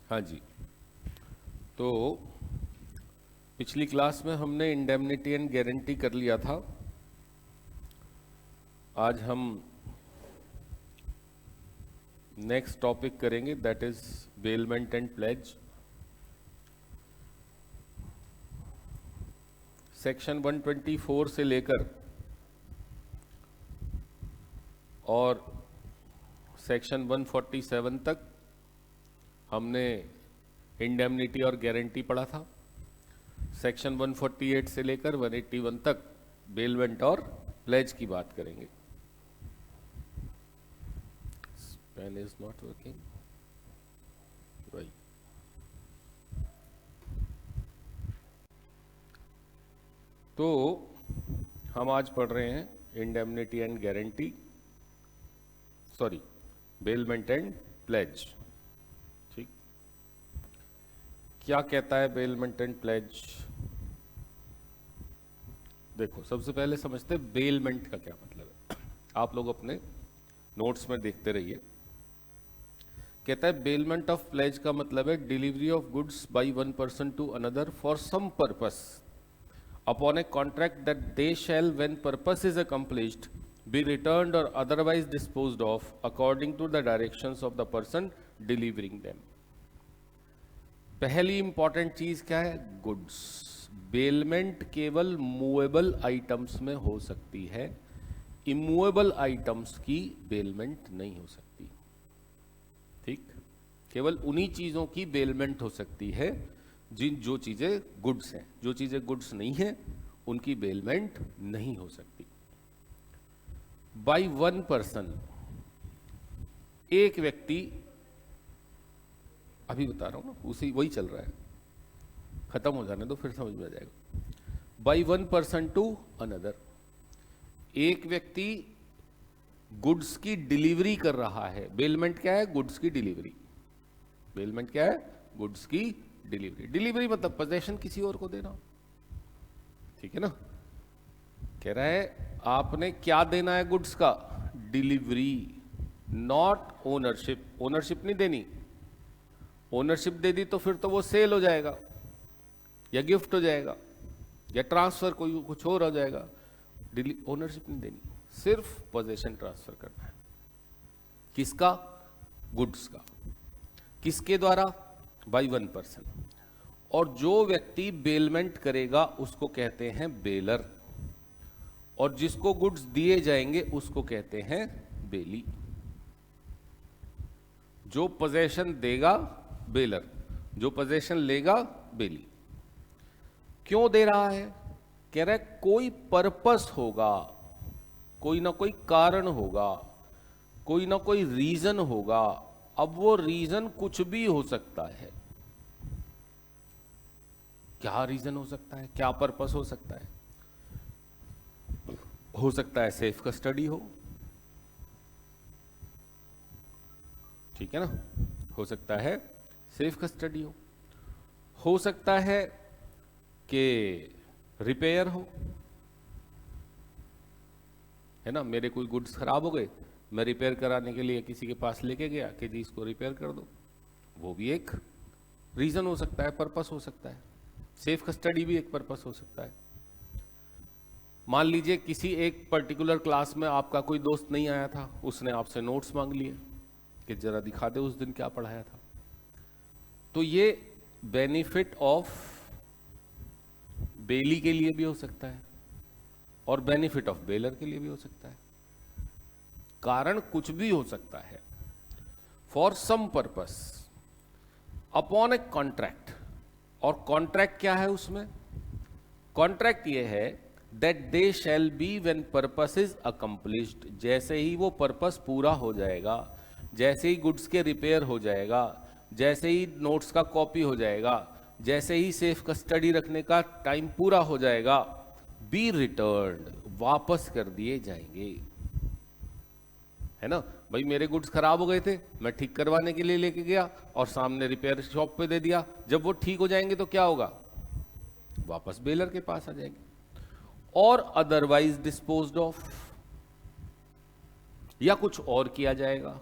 हाँ जी। तो पिछली क्लास में हमने इंडेमनिटी एंड गारंटी कर लिया था। आज हम नेक्स्ट टॉपिक करेंगे, that is bailment and pledge. Section 124 से लेकर और सेक्शन 147 तक हमने इंडेमनिटी और गारंटी पढ़ा था। सेक्शन 148 से लेकर 181 तक बेलमेंट और प्लेज की बात करेंगे। Pen is not working right. तो हम आज पढ़ रहे हैं indemnity and guarantee, sorry bailment and pledge. ठीक, क्या कहता है बेलमेंट एंड प्लेज? देखो, सबसे पहले समझते हैं बेलमेंट का क्या मतलब है। आप लोग अपने नोट्स में देखते रहिए। कहता है बेलमेंट ऑफ प्लेज का मतलब है delivery of goods by one person to another for some purpose upon a contract that they shall when purpose is accomplished be returned or otherwise disposed of according to the directions of the person delivering them। पहली important चीज क्या है? Goods. Bailment केवल movable items में हो सकती है, immovable items की बेलमेंट नहीं हो सकती। ठीक, केवल उन्हीं चीजों की बेलमेंट हो सकती है जो चीजें गुड्स हैं। जो चीजें गुड्स नहीं है उनकी बेलमेंट नहीं हो सकती। बाई वन पर्सन, एक व्यक्ति, अभी बता रहा हूं ना, उसी वही चल रहा है, खत्म हो जाने दो फिर समझ में आ जाएगा। By one person to another, एक व्यक्ति गुड्स की डिलीवरी कर रहा है। बेलमेंट क्या है? गुड्स की डिलीवरी। बेलमेंट क्या है? गुड्स की डिलीवरी। डिलीवरी मतलब पोजेशन किसी और को देना। ठीक है ना? कह रहा है आपने क्या देना है गुड्स का? Delivery, not ownership. ओनरशिप नहीं देनी। ओनरशिप दे दी तो फिर तो वो सेल हो जाएगा या गिफ्ट हो जाएगा या ट्रांसफर कोई कुछ और हो जाएगा। ओनरशिप नहीं देनी, सिर्फ पोजेशन ट्रांसफर करना है। किसका? गुड्स का। किसके द्वारा? Bye one person. और जो व्यक्ति बेलमेंट करेगा उसको कहते हैं बेलर, और जिसको गुड्स दिए जाएंगे उसको कहते हैं बेली। जो पोजेशन देगा बेलर, जो पोजेशन लेगा बेली। क्यों दे रहा है? कह रहा है कोई पर्पस होगा, कोई ना कोई कारण होगा, कोई ना कोई रीजन होगा। अब वो रीजन कुछ भी हो सकता है। क्या रीजन हो सकता है? क्या पर्पस हो सकता है? हो सकता है सेफ कस्टडी हो, ठीक है ना? हो सकता है सेफ कस्टडी हो सकता है कि रिपेयर हो, है ना? मेरे कोई गुड्स खराब हो गए, मैं रिपेयर कराने के लिए किसी के पास लेके गया कि जी इसको रिपेयर कर दो। वो भी एक रीजन हो सकता है, पर्पस हो सकता है। सेफ कस्टडी भी एक पर्पस हो सकता है। मान लीजिए किसी एक पर्टिकुलर क्लास में आपका कोई दोस्त नहीं आया था, उसने आपसे नोट्स मांग लिए कि जरा दिखा दे उस दिन क्या पढ़ाया था। तो ये बेनिफिट ऑफ बेली के लिए भी हो सकता है और बेनिफिट ऑफ बेलर के लिए भी हो सकता है। कारण कुछ भी हो सकता है। For some purpose upon a contract. और कॉन्ट्रैक्ट क्या है उसमें? कॉन्ट्रैक्ट ये है that they shall be when purpose is accomplished. जैसे ही वो पर्पस पूरा हो जाएगा, जैसे ही गुड्स के रिपेयर हो जाएगा, जैसे ही नोट्स का कॉपी हो जाएगा, जैसे ही सेफ कस्टडी रखने का टाइम पूरा हो जाएगा, बी रिटर्न्ड, वापस कर दिए जाएंगे। है ना भाई? मेरे गुड्स खराब हो गए थे, मैं ठीक करवाने के लिए लेके गया और सामने रिपेयर शॉप पे दे दिया। जब वो ठीक हो जाएंगे तो क्या होगा? वापस बेलर के पास आ जाएंगे। और अदरवाइज डिस्पोज्ड ऑफ, या कुछ और किया जाएगा।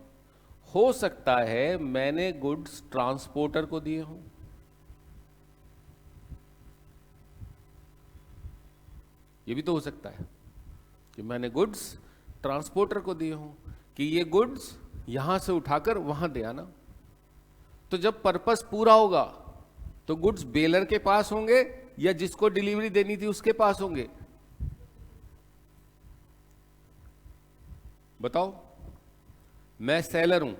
हो सकता है मैंने गुड्स ट्रांसपोर्टर को दिए हों। ये भी तो हो सकता है कि मैंने गुड्स ट्रांसपोर्टर को दिए हों कि ये गुड्स यहां से उठाकर वहां दे आना। तो जब पर्पस पूरा होगा तो गुड्स बेलर के पास होंगे या जिसको डिलीवरी देनी थी उसके पास होंगे? बताओ। मैं सेलर हूं,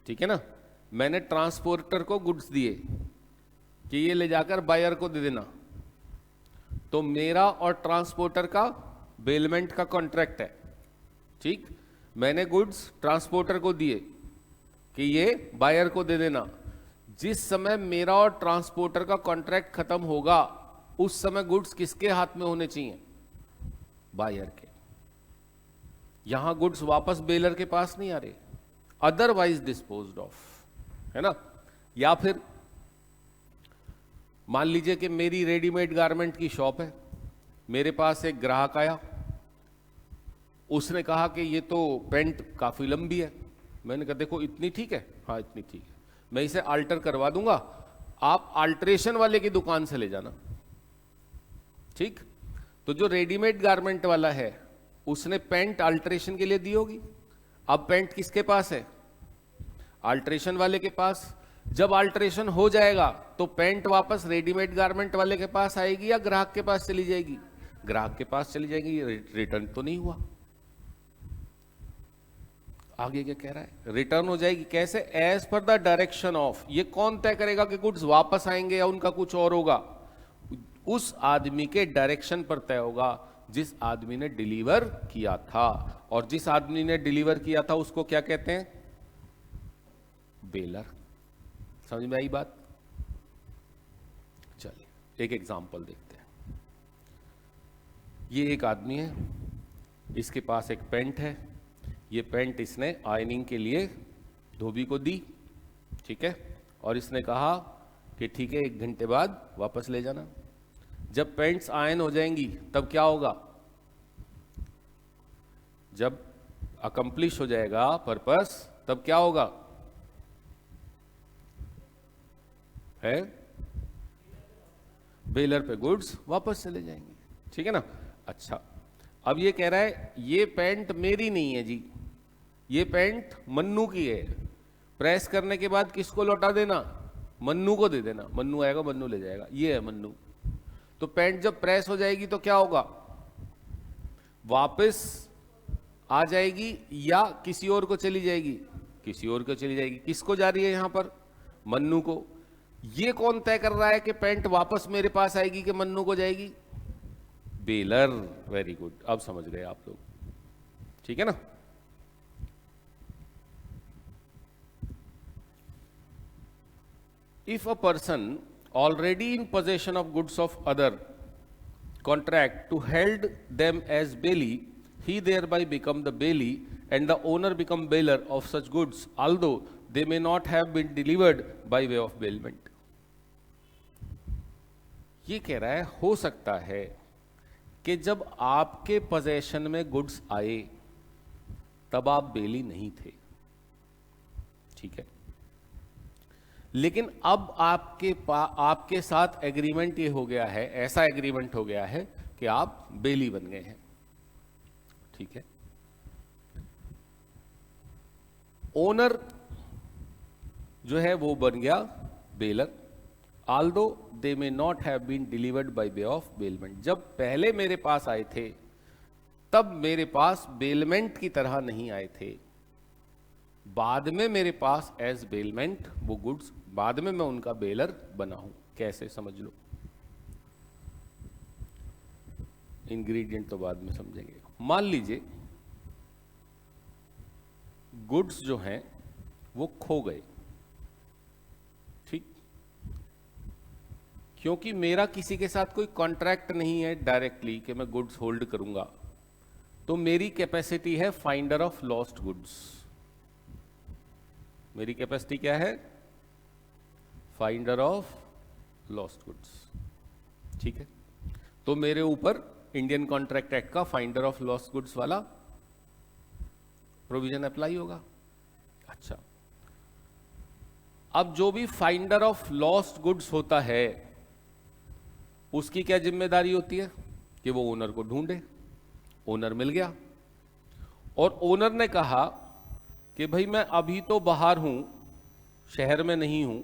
ठीक है ना, मैंने ट्रांसपोर्टर को गुड्स दिए कि ये ले जाकर बायर को दे देना, तो मेरा और ट्रांसपोर्टर का बेलमेंट का कॉन्ट्रैक्ट है, ठीक। मैंने गुड्स ट्रांसपोर्टर को दिए कि ये बायर को दे देना। जिस समय मेरा और ट्रांसपोर्टर का कॉन्ट्रैक्ट खत्म होगा उस समय गुड्स किसके हाथ में होने चाहिए? बायर के। यहां गुड्स वापस बेलर के पास नहीं आ रहे, अदरवाइज डिस्पोज्ड ऑफ, है ना। या फिर मान लीजिए कि मेरी रेडीमेड गारमेंट की शॉप है, मेरे पास एक ग्राहक आया, उसने कहा कि ये तो पैंट काफी लंबी है। मैंने कहा देखो इतनी ठीक है, हाँ इतनी ठीक है, मैं इसे अल्टर करवा दूंगा, आप अल्ट्रेशन वाले की दुकान से ले जाना, ठीक। तो जो रेडीमेड गारमेंट वाला है उसने पैंट अल्ट्रेशन के लिए दी होगी। अब पैंट किसके पास है? अल्ट्रेशन वाले के पास। जब अल्ट्रेशन हो जाएगा तो पैंट वापस रेडीमेड गारमेंट वाले के पास आएगी या ग्राहक के पास चली जाएगी? ग्राहक के पास चली जाएगी। रिटर्न तो नहीं हुआ। आगे क्या कह रहा है? रिटर्न हो जाएगी। कैसे? As per the direction of. ये कौन तय करेगा कि गुड्स वापस आएंगे या उनका कुछ और होगा? उस आदमी के डायरेक्शन पर तय होगा जिस आदमी ने डिलीवर किया था। और जिस आदमी ने डिलीवर किया था उसको क्या कहते हैं? बेलर। समझ में आई बात? चलिए एक एग्जांपल देखते हैं। ये एक आदमी है, इसके पास एक पेंट है, ये पेंट इसने आयनिंग के लिए धोबी को दी, ठीक है, और इसने कहा कि ठीक है 1 घंटे बाद वापस ले जाना। जब पेंट्स आयन हो जाएंगी तब क्या होगा? जब अकम्प्लिश हो जाएगा पर्पस तब क्या होगा? है बेलर पे गुड्स वापस चले जाएंगे, ठीक है ना। अच्छा, अब ये कह रहा है ये पैंट मेरी नहीं है जी, ये पैंट मन्नू की है। प्रेस करने के बाद किसको लौटा देना? मन्नू को दे देना। मन्नू आएगा, मन्नू ले जाएगा। ये है मन्नू। तो पैंट जब प्रेस हो जाएगी तो क्या होगा? वापस आ जाएगी या किसी और को चली जाएगी? किसी और को चली जाएगी। किसको जा रही है यहां पर? मन्नू को। ये कौन तय कर रहा है कि पैंट वापस मेरे पास आएगी कि मन्नू को जाएगी? बेलर। वेरी गुड, अब समझ गए आप लोग, ठीक है ना। If a person already in possession of goods of other contract to held them as bailey, he thereby become the bailey and the owner become bailor of such goods, although they may not have been delivered by way of bailment. ये कह रहा है हो सकता है कि जब आपके पोजेशन में गुड्स आए तब आप बेली नहीं थे, ठीक है, लेकिन अब आपके साथ एग्रीमेंट ये हो गया है, ऐसा एग्रीमेंट हो गया है कि आप बेली बन गए हैं, ठीक है। ओनर जो है वो बन गया baler, although they may not have been delivered by way of bailment. जब पहले मेरे पास आए थे तब मेरे पास बेलमेंट की तरह नहीं आए थे, बाद में मेरे पास एज बेलमेंट वो गुड्स, बाद में मैं उनका बेलर बना हूं। कैसे? समझ लो, इंग्रेडिएंट तो बाद में समझेंगे। मान लीजिए गुड्स जो हैं वो खो गए, ठीक, क्योंकि मेरा किसी के साथ कोई कॉन्ट्रैक्ट नहीं है डायरेक्टली कि मैं गुड्स होल्ड करूंगा, तो मेरी कैपेसिटी है फाइंडर ऑफ लॉस्ट गुड्स। मेरी कैपेसिटी क्या है? फाइंडर ऑफ लॉस्ट गुड्स, ठीक है। तो मेरे ऊपर इंडियन कॉन्ट्रैक्ट एक्ट का फाइंडर ऑफ लॉस्ट गुड्स वाला प्रोविजन अप्लाई होगा। अच्छा, अब जो भी फाइंडर ऑफ लॉस्ट गुड्स होता है उसकी क्या जिम्मेदारी होती है कि वो ओनर को ढूंढे। ओनर मिल गया और ओनर ने कहा कि भाई मैं अभी तो बाहर हूं, शहर में नहीं हूं,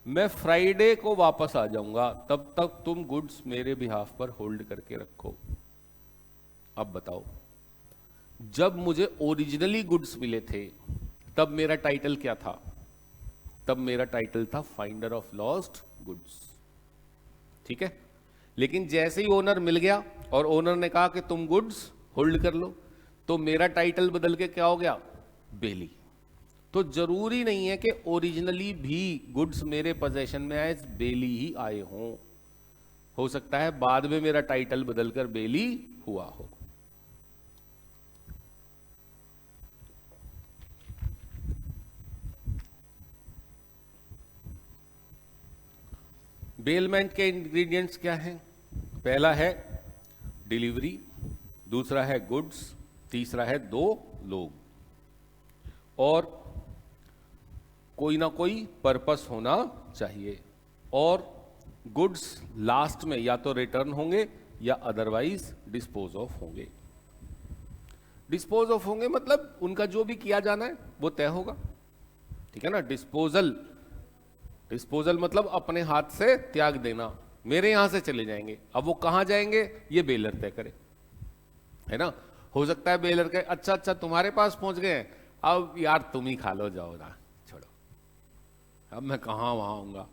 मैं फ्राइडे को वापस आ जाऊंगा, तब तक तुम गुड्स मेरे बिहाफ पर होल्ड करके रखो। अब बताओ, जब मुझे ओरिजिनली गुड्स मिले थे तब मेरा टाइटल क्या था? तब मेरा टाइटल था फाइंडर ऑफ लॉस्ट गुड्स, ठीक है। लेकिन जैसे ही ओनर मिल गया और ओनर ने कहा कि तुम गुड्स होल्ड कर लो, तो मेरा टाइटल बदल के क्या हो गया? बेली। तो जरूरी नहीं है कि ओरिजिनली भी गुड्स मेरे पोजेशन में आए बेली ही आए हों, हो सकता है बाद में मेरा टाइटल बदलकर बेली हुआ हो। बेलमेंट के इंग्रेडिएंट्स क्या हैं? पहला है डिलीवरी, दूसरा है गुड्स, तीसरा है दो लोग, और कोई ना कोई पर्पस होना चाहिए। और गुड्स लास्ट में या तो रिटर्न होंगे या अदरवाइज डिस्पोज ऑफ होंगे। डिस्पोज ऑफ होंगे मतलब उनका जो भी किया जाना है वो तय होगा, ठीक है ना। डिस्पोजल, डिस्पोजल मतलब अपने हाथ से त्याग देना, मेरे यहां से चले जाएंगे। अब वो कहां जाएंगे ये बेलर तय करे, है ना। हो सकता है बेलर कहे अच्छा तुम्हारे पास पहुंच गए हैं, अब यार तुम ही खा लो, जाओ ना, छोड़ो, अब मैं कहां वहां आऊंगा।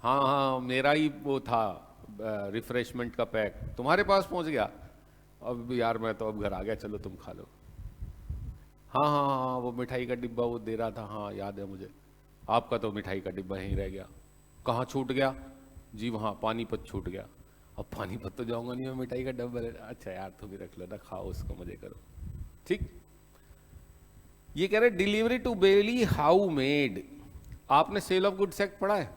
हाँ मेरा ही वो था रिफ्रेशमेंट का पैक, तुम्हारे पास पहुंच गया, अब यार मैं तो अब घर आ गया, चलो तुम खा लो। हाँ वो मिठाई का डिब्बा वो दे रहा था, हाँ याद है मुझे, आपका तो मिठाई का डिब्बा यहीं रह गया। कहाँ छूट गया जी? वहाँ पानीपत छूट गया। अब पानीपत तो जाऊंगा नहीं मैं, मिठाई का डब्बा अच्छा यार तुम ही रख लो ना, खाओ उसको, मजे करो, ठीक। ये कह रहे delivery to bailee how made. आपने सेल ऑफ गुड्स एक्ट पढ़ा है?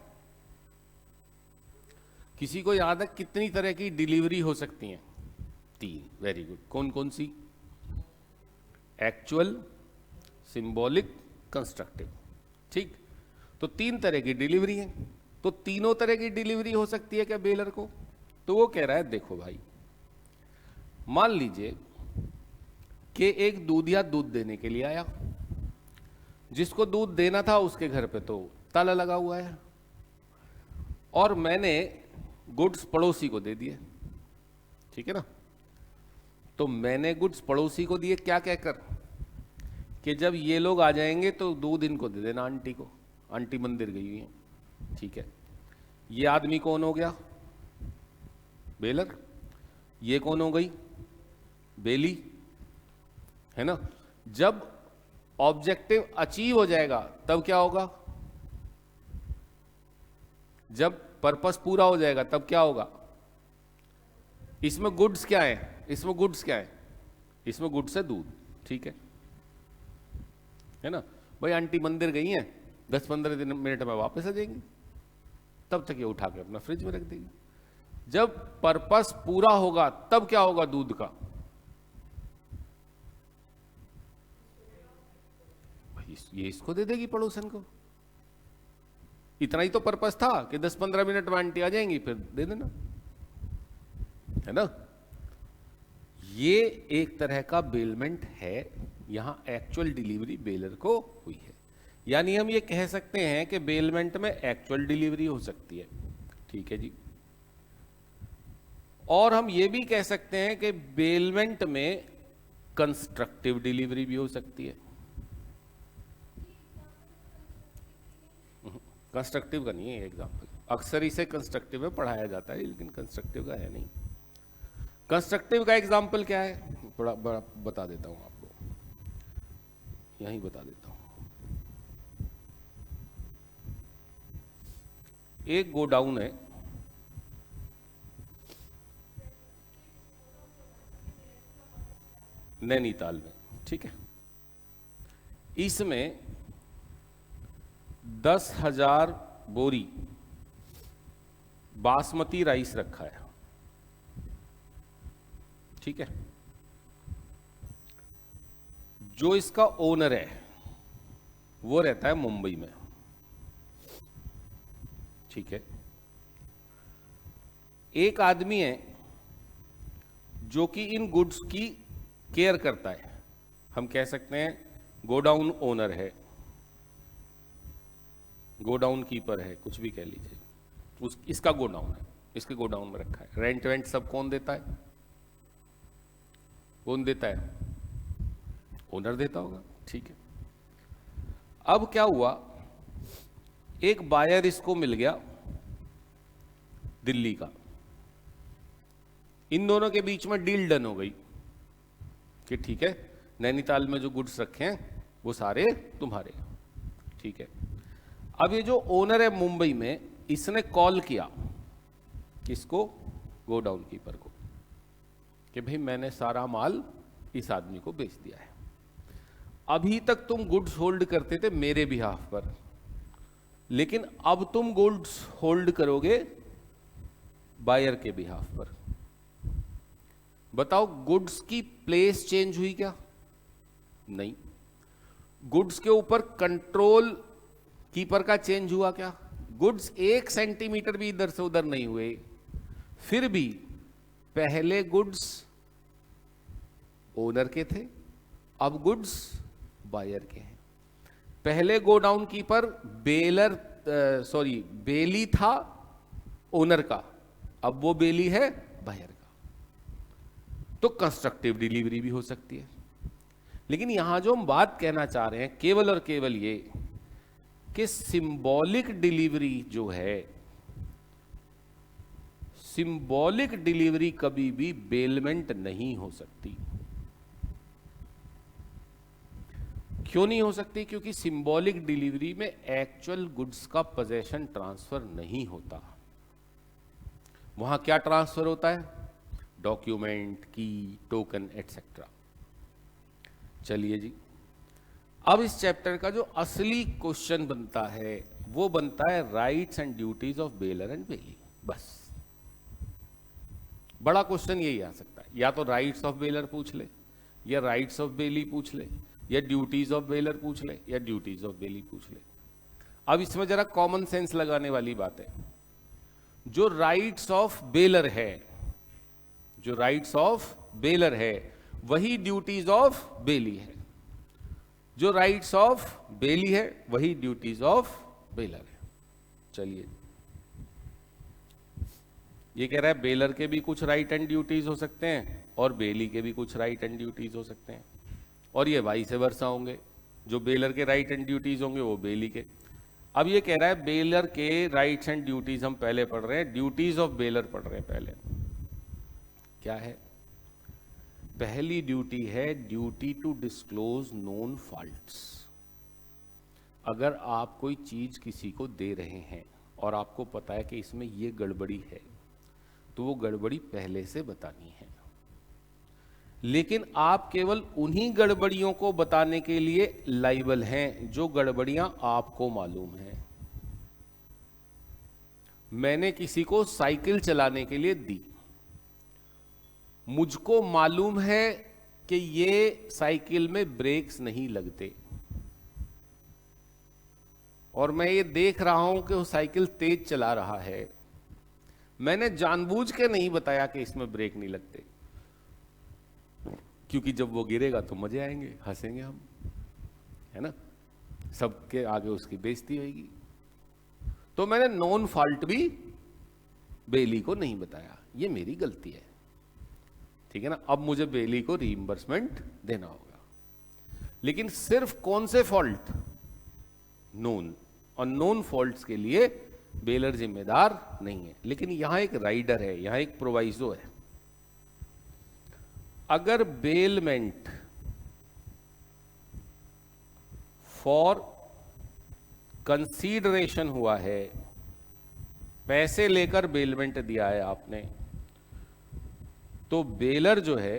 किसी को याद है कितनी तरह की डिलीवरी हो सकती हैं? 3। Very good. कौन कौन सी? एक्चुअल, सिंबॉलिक, कंस्ट्रक्टिव, ठीक। तो 3 तरह की डिलीवरी है। तो तीनों तरह की डिलीवरी हो सकती है क्या बेलर को? तो वो कह रहा है देखो भाई, मान लीजिए कि एक दूधिया दूध देने के लिए आया, जिसको दूध देना था उसके घर पे तो ताला लगा हुआ है, और मैंने गुड्स पड़ोसी को दे दिए, ठीक है ना। तो मैंने गुड्स पड़ोसी को दिए क्या कहकर कि जब ये लोग आ जाएंगे तो दूध इनको दे देना, आंटी को, आंटी मंदिर गई हुई है, ठीक है। ये आदमी कौन हो गया? बेलर। ये कौन हो गई? बेली, है ना। जब ऑब्जेक्टिव अचीव हो जाएगा तब क्या होगा? जब पर्पस पूरा हो जाएगा तब क्या होगा? इसमें गुड्स क्या है? इसमें गुड्स क्या है? इसमें गुड्स है दूध, ठीक है ना। भाई आंटी मंदिर गई हैं, 10-15 मिनट में वापस आ जाएंगी, तब तक ये उठा के अपना फ्रिज में रख देगी। जब पर्पस पूरा होगा तब क्या होगा दूध का? ये इसको दे देगी पड़ोसन को। इतना ही तो पर्पस था कि 10-15 मिनट में आंटी आ जाएंगी, फिर दे देना, है ना। ये एक तरह का बेलमेंट है, यहां एक्चुअल डिलीवरी बेलर को हुई है। यानी हम ये कह सकते हैं कि बेलमेंट में एक्चुअल डिलीवरी हो सकती है, ठीक है जी। और हम ये भी कह सकते हैं कि बेलमेंट में कंस्ट्रक्टिव डिलीवरी भी हो सकती है। कंस्ट्रक्टिव का नहीं है एग्जाम्पल, अक्सर इसे कंस्ट्रक्टिव में पढ़ाया जाता है लेकिन कंस्ट्रक्टिव का है नहीं। कंस्ट्रक्टिव का एग्जाम्पल क्या है? थोड़ा बड़ा बता देता हूं आपको, यहीं बता देता हूं। एक गोडाउन है, नैनीताल में, ठीक है। इसमें 10,000 बोरी बासमती राइस रखा है, ठीक है। जो इसका ओनर है वो रहता है मुंबई में, ठीक है। एक आदमी है जो कि इन गुड्स की केयर करता है, हम कह सकते हैं गोडाउन ओनर है, गोडाउन कीपर है, कुछ भी कह लीजिए। इसका गोडाउन है, इसके गोडाउन में रखा है। रेंट वेंट सब कौन देता है? कौन देता है? ओनर देता होगा, ठीक है। अब क्या हुआ, एक बायर इसको मिल गया दिल्ली का, इन दोनों के बीच में डील डन हो गई कि ठीक है, नैनीताल में जो गुड्स रखे हैं वो सारे तुम्हारे, ठीक है। अब ये जो ओनर है मुंबई में, इसने कॉल किया किसको? गोडाउन कीपर को, कि भाई मैंने सारा माल इस आदमी को बेच दिया है। अभी तक तुम गुड्स होल्ड करते थे मेरे बिहाफ पर, लेकिन अब तुम गुड्स होल्ड करोगे बायर के बिहाफ पर। बताओ, गुड्स की प्लेस चेंज हुई क्या? नहीं। गुड्स के ऊपर कंट्रोल कीपर का चेंज हुआ क्या? गुड्स 1 सेंटीमीटर भी इधर से उधर नहीं हुए। फिर भी पहले गुड्स ओनर के थे, अब गुड्स बायर के हैं। पहले गोडाउन कीपर बेली था ओनर का, अब वो बेली है बायर का। तो कंस्ट्रक्टिव डिलीवरी भी हो सकती है। लेकिन यहां जो हम बात कहना चाह रहे हैं केवल और केवल ये कि सिंबॉलिक डिलीवरी जो है, सिंबॉलिक डिलीवरी कभी भी बेलमेंट नहीं हो सकती। क्यों नहीं हो सकती? क्योंकि सिंबॉलिक डिलीवरी में एक्चुअल गुड्स का पोजेशन ट्रांसफर नहीं होता। वहां क्या ट्रांसफर होता है? डॉक्यूमेंट, की, टोकन एटसेट्रा। चलिए जी, अब इस चैप्टर का जो असली क्वेश्चन बनता है वो बनता है rights and duties of bailor and bailee. बस बड़ा क्वेश्चन यही आ सकता है, या तो राइट्स ऑफ बेलर पूछ ले, या राइट्स ऑफ बेली पूछ ले, या ड्यूटीज ऑफ बेलर पूछ ले, या ड्यूटीज ऑफ बेली पूछ ले। अब इसमें जरा कॉमन सेंस लगाने वाली बात है। जो राइट्स ऑफ बेलर है, जो राइट्स ऑफ बेलर है वही ड्यूटीज ऑफ बेली है। जो राइट्स ऑफ बेली है वही ड्यूटीज ऑफ बेलर है। चलिए, ये कह रहा है बेलर के भी कुछ राइट एंड ड्यूटीज हो सकते हैं और बेली के भी कुछ राइट एंड ड्यूटीज हो सकते हैं, और ये वाइस वर्सा होंगे। जो बेलर के राइट एंड ड्यूटीज होंगे वो बेली के। अब ये कह रहा है बेलर के राइट्स एंड ड्यूटीज हम पहले पढ़ रहे हैं, ड्यूटीज ऑफ बेलर पढ़ रहे हैं पहले। क्या है? पहली ड्यूटी है duty to disclose known faults. अगर आप कोई चीज किसी को दे रहे हैं और आपको पता है कि इसमें ये गड़बड़ी है, तो वो गड़बड़ी पहले से बतानी है। लेकिन आप केवल उन्हीं गड़बड़ियों को बताने के लिए लायबल हैं जो गड़बड़ियां आपको मालूम हैं। मैंने किसी को साइकिल चलाने के लिए दी, मुझको मालूम है कि ये साइकिल में ब्रेक्स नहीं लगते, और मैं ये देख रहा हूं कि वो साइकिल तेज चला रहा है। मैंने जानबूझ के नहीं बताया कि इसमें ब्रेक नहीं लगते, क्योंकि जब वो गिरेगा तो मजे आएंगे, हंसेंगे हम, है ना, सबके आगे उसकी बेइज्जती होगी। तो मैंने नॉन फॉल्ट भी बेली को नहीं बताया, ये मेरी गलती है, ठीक है ना। अब मुझे बेली को रीइंबर्समेंट देना होगा। लेकिन सिर्फ कौन से फॉल्ट? नोन, और नोन फॉल्ट्स के लिए बेलर जिम्मेदार नहीं है। लेकिन यहां एक राइडर है, यहां एक प्रोवाइजो है। अगर बेलमेंट फॉर कंसीडरेशन हुआ है, पैसे लेकर बेलमेंट दिया है आपने, तो बेलर जो है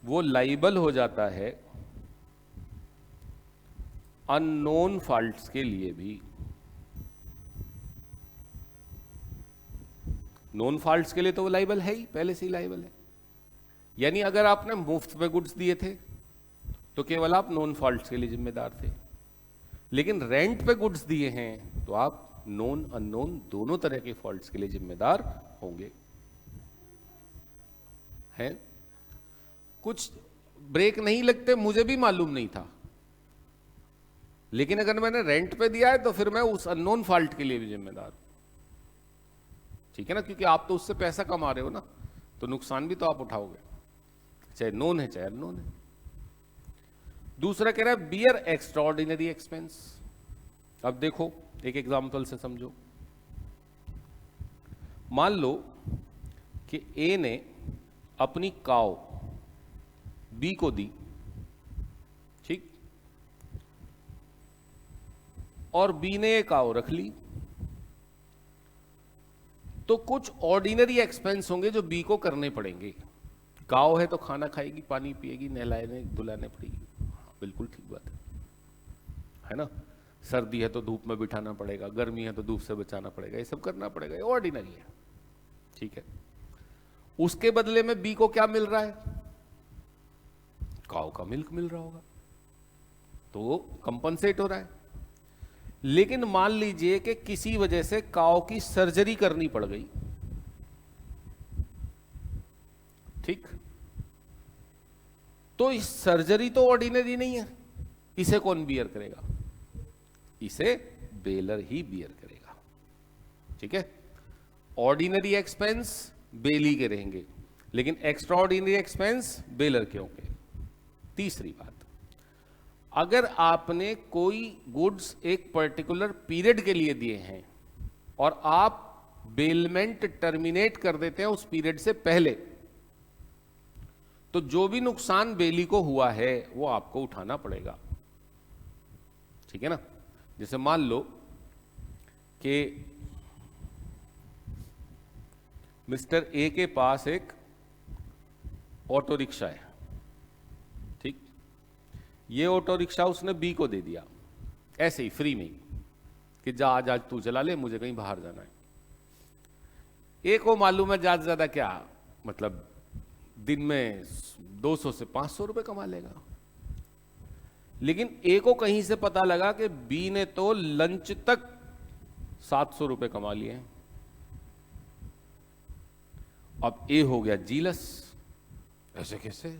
वो लाइबल हो जाता है अननोन फॉल्ट्स के लिए भी। नोन फॉल्ट्स के लिए तो वो लाइबल है ही, पहले से ही लाइबल है। यानी अगर आपने मुफ्त में गुड्स दिए थे तो केवल आप नोन फॉल्ट्स के लिए जिम्मेदार थे। लेकिन रेंट पे गुड्स दिए हैं तो आप नोन अननोन दोनों तरह के फॉल्ट्स के लिए जिम्मेदार होंगे। हैं? कुछ ब्रेक नहीं लगते, मुझे भी मालूम नहीं था, लेकिन अगर मैंने रेंट पे दिया है तो फिर मैं उस अननोन फॉल्ट के लिए भी जिम्मेदार हूं। ठीक है ना, क्योंकि आप तो उससे पैसा कमा रहे हो ना, तो नुकसान भी तो आप उठाओगे, चाहे नोन है चाहे अननोन है। दूसरा कह रहा है बियर एक्स्ट्राऑर्डिनरी एक्सपेंस। अब देखो एक एग्जांपल से समझो। मान लो कि ए ने अपनी काव बी को दी, ठीक, और बी ने ये काव रख ली, तो कुछ ऑर्डिनरी एक्सपेंस होंगे जो बी को करने पड़ेंगे। काव है तो खाना खाएगी, पानी पिएगी, नहलाने धुलाने पड़ेगी, बिल्कुल ठीक बात है ना। सर्दी है तो धूप में बिठाना पड़ेगा, गर्मी है तो धूप से बचाना पड़ेगा, ये सब करना पड़ेगा, ये ऑर्डिनरी है, ठीक है। उसके बदले में बी को क्या मिल रहा है? काव का मिल्क मिल रहा होगा, तो कंपनसेट हो रहा है। लेकिन मान लीजिए कि किसी वजह से काव की सर्जरी करनी पड़ गई, ठीक, तो इस सर्जरी तो ऑर्डिनरी नहीं है, इसे कौन बियर करेगा? इसे बेलर ही बियर करेगा, ठीक है। ऑर्डिनरी एक्सपेंस बेली के रहेंगे, लेकिन एक्स्ट्रा ऑर्डिनरी एक्सपेंस बेलर के होंगे। तीसरी बात, अगर आपने कोई गुड्स एक पर्टिकुलर पीरियड के लिए दिए हैं और आप बेलमेंट टर्मिनेट कर देते हैं उस पीरियड से पहले, तो जो भी नुकसान बेली को हुआ है वो आपको उठाना पड़ेगा, ठीक है ना। जैसे मान लो कि मिस्टर ए के पास एक ऑटो रिक्शा है, ठीक, ये ऑटो रिक्शा उसने बी को दे दिया ऐसे ही फ्री में ही कि जा आज आज तू चला ले, मुझे कहीं बाहर जाना है। ए को मालूम है ज्यादा से ज्यादा क्या, मतलब दिन में 200 से 500 रुपए कमा लेगा। लेकिन ए को कहीं से पता लगा कि बी ने तो लंच तक 700 रुपए कमा लिए हैं। अब ए हो गया जीलस, ऐसे कैसे,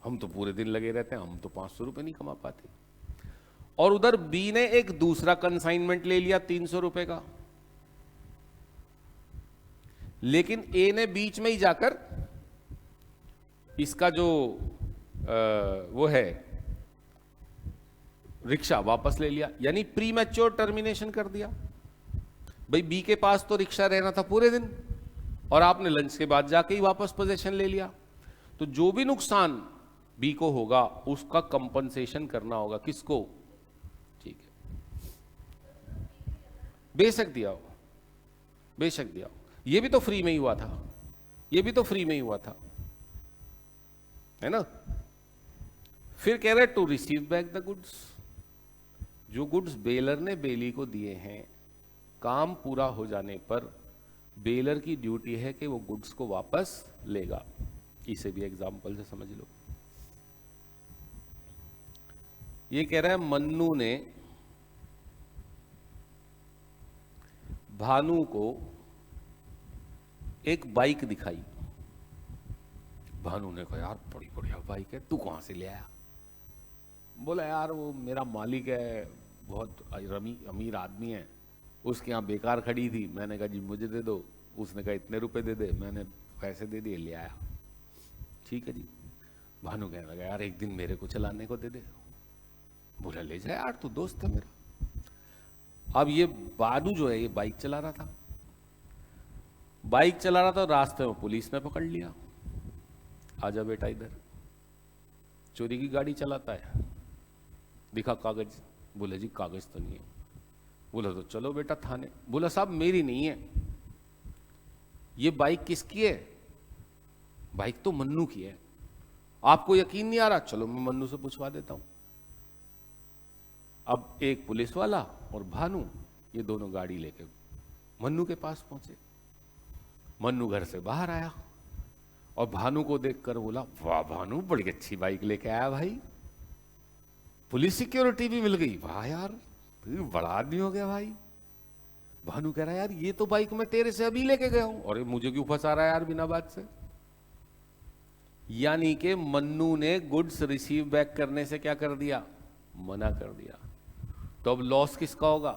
हम तो पूरे दिन लगे रहते हैं, हम तो 500 रुपए नहीं कमा पाते। और उधर बी ने एक दूसरा कंसाइनमेंट ले लिया 300 रुपए का, लेकिन ए ने बीच में ही जाकर इसका जो वो है रिक्शा वापस ले लिया, यानी प्री मैच्योर टर्मिनेशन कर दिया। भाई बी के पास तो रिक्शा रहना था पूरे दिन और आपने लंच के बाद जाके ही वापस पोजीशन ले लिया, तो जो भी नुकसान बी को होगा उसका कंपनसेशन करना होगा किसको? ठीक है, बेशक दिया हो, बेशक दिया हो, ये भी तो फ्री में ही हुआ था, ये भी तो फ्री में ही हुआ था, है ना। फिर कह रहे to receive back the goods, जो गुड्स बेलर ने बेली को दिए हैं, काम पूरा हो जाने पर बेलर की ड्यूटी है कि वो गुड्स को वापस लेगा। इसे भी एग्जाम्पल से समझ लो। ये कह रहा है मन्नू ने भानु को एक बाइक दिखाई। भानु ने कहा यार बड़ी बढ़िया बाइक है, तू कहां से ले आया? बोला यार वो मेरा मालिक है, बहुत अमीर आदमी है, उसके यहाँ बेकार खड़ी थी, मैंने कहा जी मुझे दे दो, उसने कहा इतने रुपए दे दे, मैंने पैसे दे दिए, ले आया। ठीक है जी। भानु कहने लगा यार एक दिन मेरे को चलाने को दे दे। बोला ले जाए यार, तू दोस्त है मेरा। अब ये बादू जो है ये बाइक चला रहा था, बाइक चला रहा था, रास्ते में पुलिस ने पकड़ लिया, आजा बेटा इधर, चोरी की गाड़ी चलाता है, दिखा कागज। बोले जी कागज तो नहीं है। बोला तो चलो बेटा थाने। बोला साहब मेरी नहीं है, ये बाइक किसकी है? बाइक तो मन्नू की है। आपको यकीन नहीं आ रहा? चलो मैं मन्नू से पूछवा देता हूं। अब एक पुलिस वाला और भानु ये दोनों गाड़ी लेके मन्नू के पास पहुंचे। मन्नू घर से बाहर आया और भानु को देखकर बोला वाह भानु बड़ी अच्छी बाइक लेके आया भाई, पुलिस सिक्योरिटी भी मिल गई। वाह यार, तू बड़ा आदमी हो गया भाई। भानु कह रहा है यार ये तो बाइक मैं तेरे से अभी लेके गया हूं, और मुझे क्यों फंसा रहा है यार बिना बात से। यानी कि मन्नू ने गुड्स रिसीव बैक करने से क्या कर दिया, मना कर दिया। तो अब लॉस किसका होगा,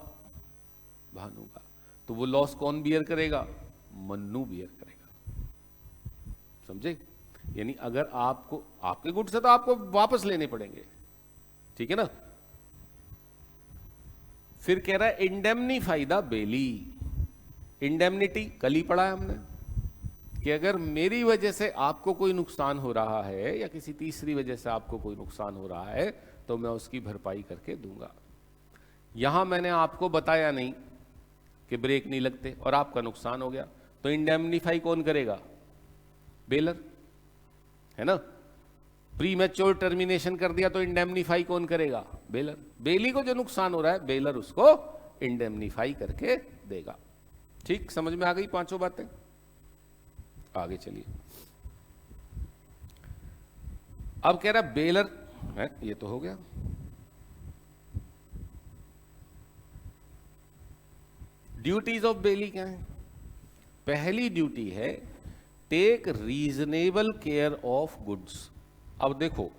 भानु का। तो वो लॉस कौन बियर करेगा, मन्नू बियर करेगा। समझे? यानी अगर आपको आपके गुड्स है तो आपको वापस लेने पड़ेंगे, ठीक है ना। फिर कह रहा है इंडेमनीफाई द बेली। इंडेमनिटी कल ही पढ़ा है हमने कि अगर मेरी वजह से आपको कोई नुकसान हो रहा है या किसी तीसरी वजह से आपको कोई नुकसान हो रहा है तो मैं उसकी भरपाई करके दूंगा। यहां मैंने आपको बताया नहीं कि ब्रेक नहीं लगते और आपका नुकसान हो गया, तो इंडेमनीफाई कौन करेगा, बेलर, है ना। प्री मैच्योर टर्मिनेशन कर दिया तो इंडेमनीफाई कौन करेगा, बेलर। बेली को जो नुकसान हो रहा है बेलर उसको इंडेमनीफाई करके देगा। ठीक, समझ में आ गई पांचों बातें। आगे चलिए। अब कह रहा बेलर है, ये तो हो गया। ड्यूटीज ऑफ बेली क्या है। पहली ड्यूटी है take reasonable care of goods. अब देखो,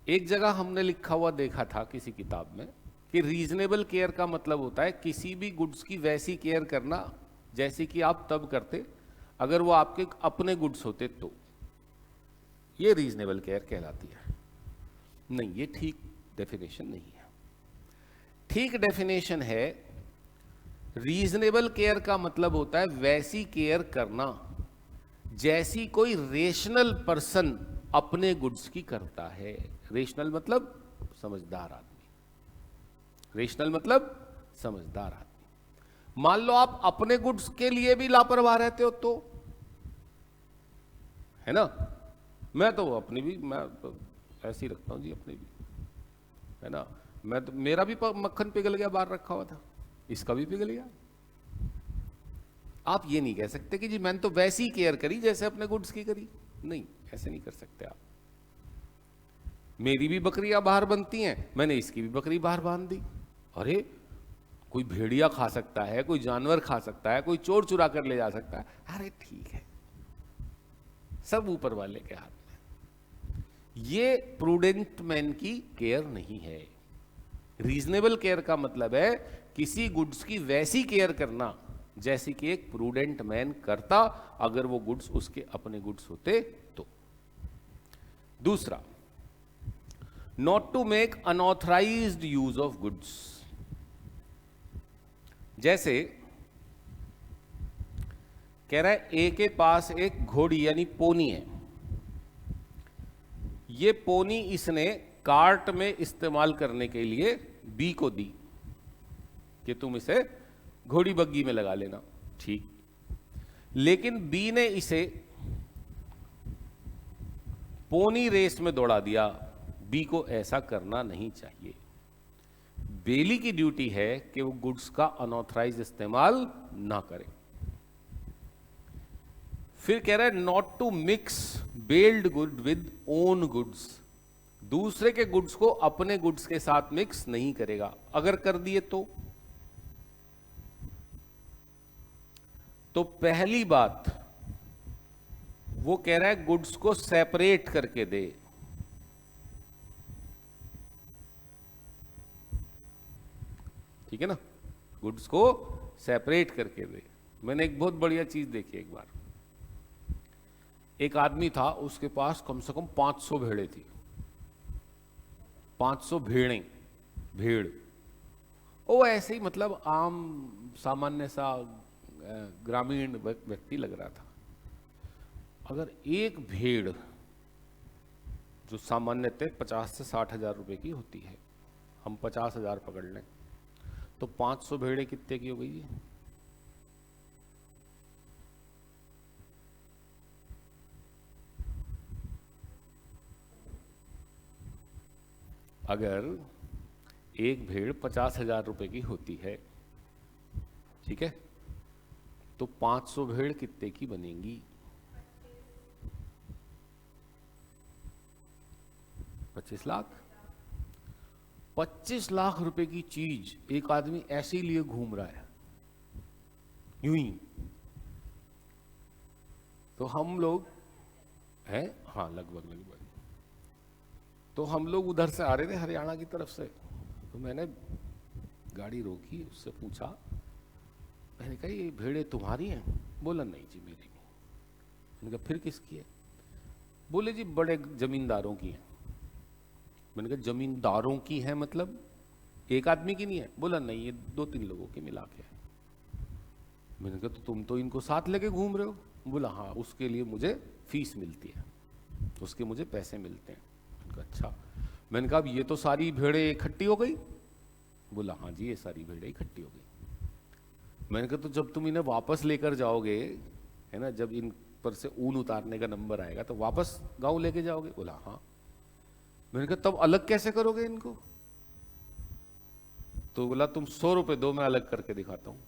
एक जगह हमने लिखा हुआ देखा था किसी किताब में कि रीजनेबल केयर का मतलब होता है किसी भी गुड्स की वैसी केयर करना जैसे कि आप तब करते अगर वो आपके अपने गुड्स होते, तो ये रीजनेबल केयर कहलाती है। नहीं, ये ठीक डेफिनेशन नहीं है। ठीक डेफिनेशन है, रीजनेबल केयर का मतलब होता है वैसी केयर करना जैसी कोई रेशनल पर्सन अपने गुड्स की करता है। रेशनल मतलब समझदार आदमी, रेशनल मतलब समझदार आदमी। मान लो आप अपने गुड्स के लिए भी लापरवाह रहते हो तो, है ना। मैं तो अपनी भी, मैं तो ऐसे ही रखता हूं जी अपनी भी, है ना। मैं तो, मेरा भी मक्खन पिघल गया, बाहर रखा हुआ था, इसका भी पिघल गया। आप ये नहीं कह सकते कि जी मैंने तो वैसी केयर करी जैसे अपने गुड्स की करी। नहीं, ऐसे नहीं कर सकते आप। मेरी भी बकरियां बाहर बनती हैं, मैंने इसकी भी बकरी बाहर बांध दी। अरे कोई भेड़िया खा सकता है, कोई जानवर खा सकता है, कोई चोर चुरा कर ले जा सकता है। अरे ठीक है, सब ऊपर वाले के हाथ में। ये प्रूडेंट मैन की केयर नहीं है। रीजनेबल केयर का मतलब है किसी गुड्स की वैसी केयर करना जैसे कि एक प्रूडेंट मैन करता अगर वो गुड्स उसके अपने गुड्स होते तो। दूसरा, not to make unauthorised use of goods. जैसे कह रहा है ए के पास एक घोड़ी यानी पोनी है। ये पोनी इसने कार्ट में इस्तेमाल करने के लिए बी को दी कि तुम इसे घोड़ी बग्गी में लगा लेना, ठीक। लेकिन बी ने इसे पोनी रेस में दौड़ा दिया। बी को ऐसा करना नहीं चाहिए। बेली की ड्यूटी है कि वो गुड्स का अनऑथराइज इस्तेमाल ना करे। फिर कह रहा है not to mix bailed goods with own goods. दूसरे के गुड्स को अपने गुड्स के साथ मिक्स नहीं करेगा। अगर कर दिए तो पहली बात वो कह रहा है गुड्स को सेपरेट करके दे। ठीक है ना, गुड्स को सेपरेट करके दे। मैंने एक बहुत बढ़िया चीज देखी एक बार। एक आदमी था, उसके पास कम से कम 500 भेड़ें थी। 500 भेड़। वो ऐसे ही मतलब आम सामान्य सा ग्रामीण व्यक्ति लग रहा था। अगर एक भेड़ जो सामान्यतः 50 से 60 हजार रुपए की होती है, हम 50,000 पकड़ लें, तो 500 भेड़ें कितने की हो गई है? अगर एक भेड़ 50,000 रुपए की होती है, ठीक है, तो 500 भेड़ कितने की बनेंगी? 25 लाख। 25 लाख रुपए की चीज एक आदमी ऐसे ही लिए घूम रहा है, यूं ही। तो हम लोग हैं, हाँ लगभग लगभग। तो हम लोग उधर से आ रहे थे हरियाणा की तरफ से, तो मैंने गाड़ी रोकी, उससे पूछा, मैंने कहा ये भेड़ें तुम्हारी हैं? बोला नहीं जी मेरी नहीं। मैंने कहा फिर किसकी है? बोले जी बड़े जमींदारों की है। मैंने कहा जमींदारों की है मतलब एक आदमी की नहीं है? बोला नहीं ये 2-3 लोगों के मिला के है। मैंने कहा तो तुम तो इनको साथ लेके घूम रहे हो? बोला हाँ उसके लिए मुझे फीस मिलती है, उसके मुझे पैसे मिलते हैं। मैंने कहा अच्छा। मैंने कहा अब ये तो सारी भेड़ें इकट्ठी हो गई? बोला हाँ जी ये सारी भेड़ें इकट्ठी हो गई। मैंने कहा तो जब तुम इन्हें वापस लेकर जाओगे, है ना, जब इन पर से ऊन उतारने का नंबर आएगा तो वापस गांव लेके जाओगे? बोला हाँ। मैंने कहा तब अलग कैसे करोगे इनको? तो बोला तुम 100 रुपए दो, मैं अलग करके दिखाता हूं।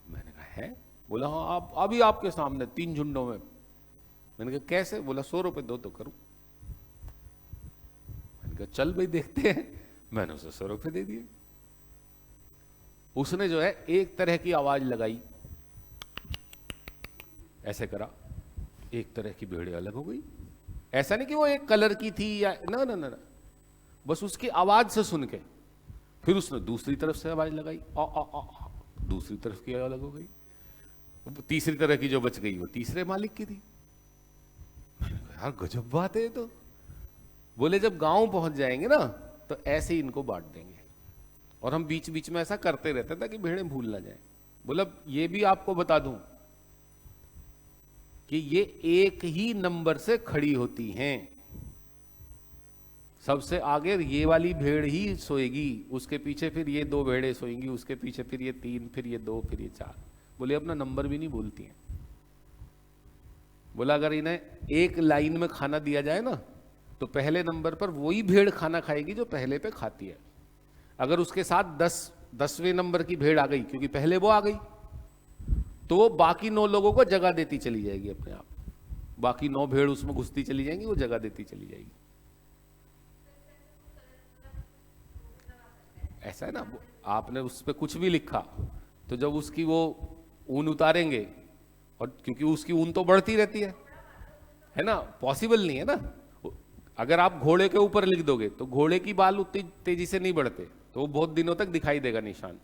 मैंने कहा है? बोला हाँ आप अभी आपके सामने 3 झुंडों में। मैंने कहा कैसे? बोला 100 रुपए दो तो करूं। मैंने कहा चल भाई देखते हैं। मैंने उसे 100 रुपए दे दिए। उसने जो है एक तरह की आवाज लगाई, ऐसे करा, एक तरह की भेड़ें अलग हो गई। ऐसा नहीं कि वो एक कलर की थी या ना ना ना, बस उसकी आवाज से सुन के फिर उसने दूसरी तरफ से आवाज लगाई, आ, दूसरी तरफ की अलग हो गई। तीसरी तरह की जो बच गई वो तीसरे मालिक की थी। मैंने कहा यार गजब बात है तो। बोले जब गांव पहुंच जाएंगे ना तो ऐसे ही इनको बांट देंगे, और हम बीच बीच में ऐसा करते रहते हैं ताकि भेड़ें भूल ना जाए। बोला ये भी आपको बता दूं कि ये एक ही नंबर से खड़ी होती हैं, सबसे आगे ये वाली भेड़ ही सोएगी, उसके पीछे फिर ये 2 भेड़ें सोएंगी, उसके पीछे फिर ये 3, फिर ये 2, फिर ये 4। बोले अपना नंबर भी नहीं भूलती हैं। बोला अगर इन्हें एक लाइन में खाना दिया जाए ना तो पहले नंबर पर वही भेड़ खाना खाएगी जो पहले पे खाती है। अगर उसके साथ 10वें नंबर की भेड़ आ गई, क्योंकि पहले वो आ गई, तो वो बाकी 9 लोगों को जगह देती चली जाएगी अपने आप। बाकी 9 भेड़ उसमें घुसती चली जाएंगी, वो जगह देती चली जाएगी। ऐसा है ना, आपने उस पर कुछ भी लिखा तो जब उसकी वो ऊन उतारेंगे, और क्योंकि उसकी ऊन तो बढ़ती रहती है ना, पॉसिबल नहीं है ना। अगर आप घोड़े के ऊपर लिख दोगे तो घोड़े की बाल उतनी तेजी से नहीं बढ़ते, तो वो बहुत दिनों तक दिखाई देगा निशान।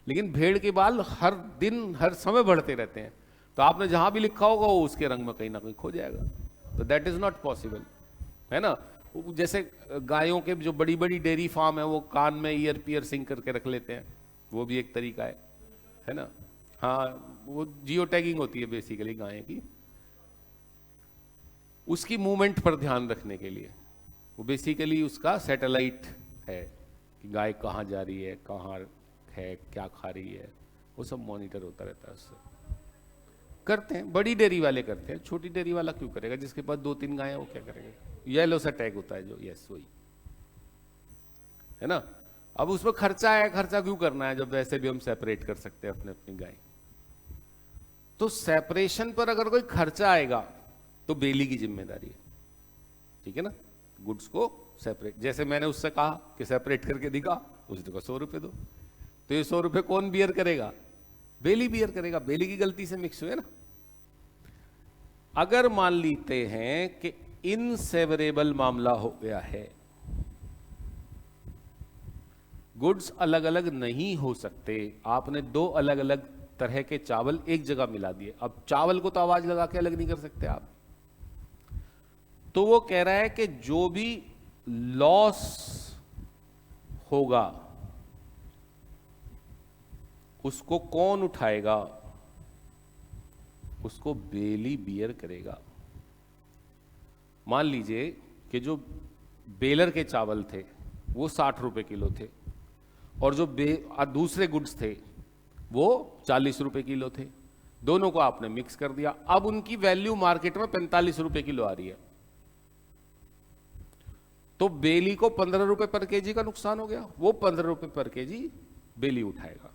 लेकिन भेड़ के बाल हर दिन हर समय बढ़ते रहते हैं, तो आपने जहां भी लिखा होगा वो उसके रंग में कहीं ना कहीं खो जाएगा। तो दैट इज नॉट पॉसिबल, है ना। जैसे गायों के जो बड़ी बड़ी डेयरी फार्म है वो कान में ईयर पियर्सिंग करके रख लेते हैं, वो भी एक तरीका है ना। हाँ वो जियो टैगिंग होती है बेसिकली गाय की, उसकी मूवमेंट पर ध्यान रखने के लिए। वो बेसिकली उसका सैटेलाइट है कि गाय कहाँ जा रही है, कहाँ है, क्या खा रही है, वो सब मॉनिटर होता रहता है उससे। करते हैं, बड़ी डेयरी वाले करते हैं, छोटी डेयरी वाला क्यों करेगा? जिसके पास 2-3 गायें वो क्या करेगा? येलो सा टैग होता है जो, यस वही, है ना। अब उसमें खर्चा है, खर्चा क्यों करना है जब वैसे भी हम सेपरेट कर सकते हैं अपने अपनी गाय। तो सेपरेशन पर अगर कोई खर्चा आएगा तो बेली की जिम्मेदारी है, ठीक है ना। गुड्स को सेपरेट, जैसे मैंने उससे कहा कि सेपरेट करके दिखा, उसने कहा 100 रुपए दो, तो ये 100 रुपए कौन बियर करेगा? बेली बियर करेगा। बेली की गलती से मिक्स हुए ना। अगर मान लेते हैं कि इनसेवरेबल मामला हो गया है, गुड्स अलग अलग नहीं हो सकते, आपने 2 अलग अलग तरह के चावल एक जगह मिला दिए, अब चावल को तो आवाज लगा के अलग नहीं कर सकते आप। तो वो कह रहा है कि जो भी लॉस होगा उसको कौन उठाएगा? उसको बेली बियर करेगा। मान लीजिए कि जो बेलर के चावल थे वो 60 रुपए किलो थे, और जो दूसरे गुड्स थे वो 40 रुपए किलो थे, दोनों को आपने मिक्स कर दिया। अब उनकी वैल्यू मार्केट में 45 रुपए किलो आ रही है, तो बेली को 15 रुपए पर केजी का नुकसान हो गया, वो 15 रुपए पर केजी बेली उठाएगा।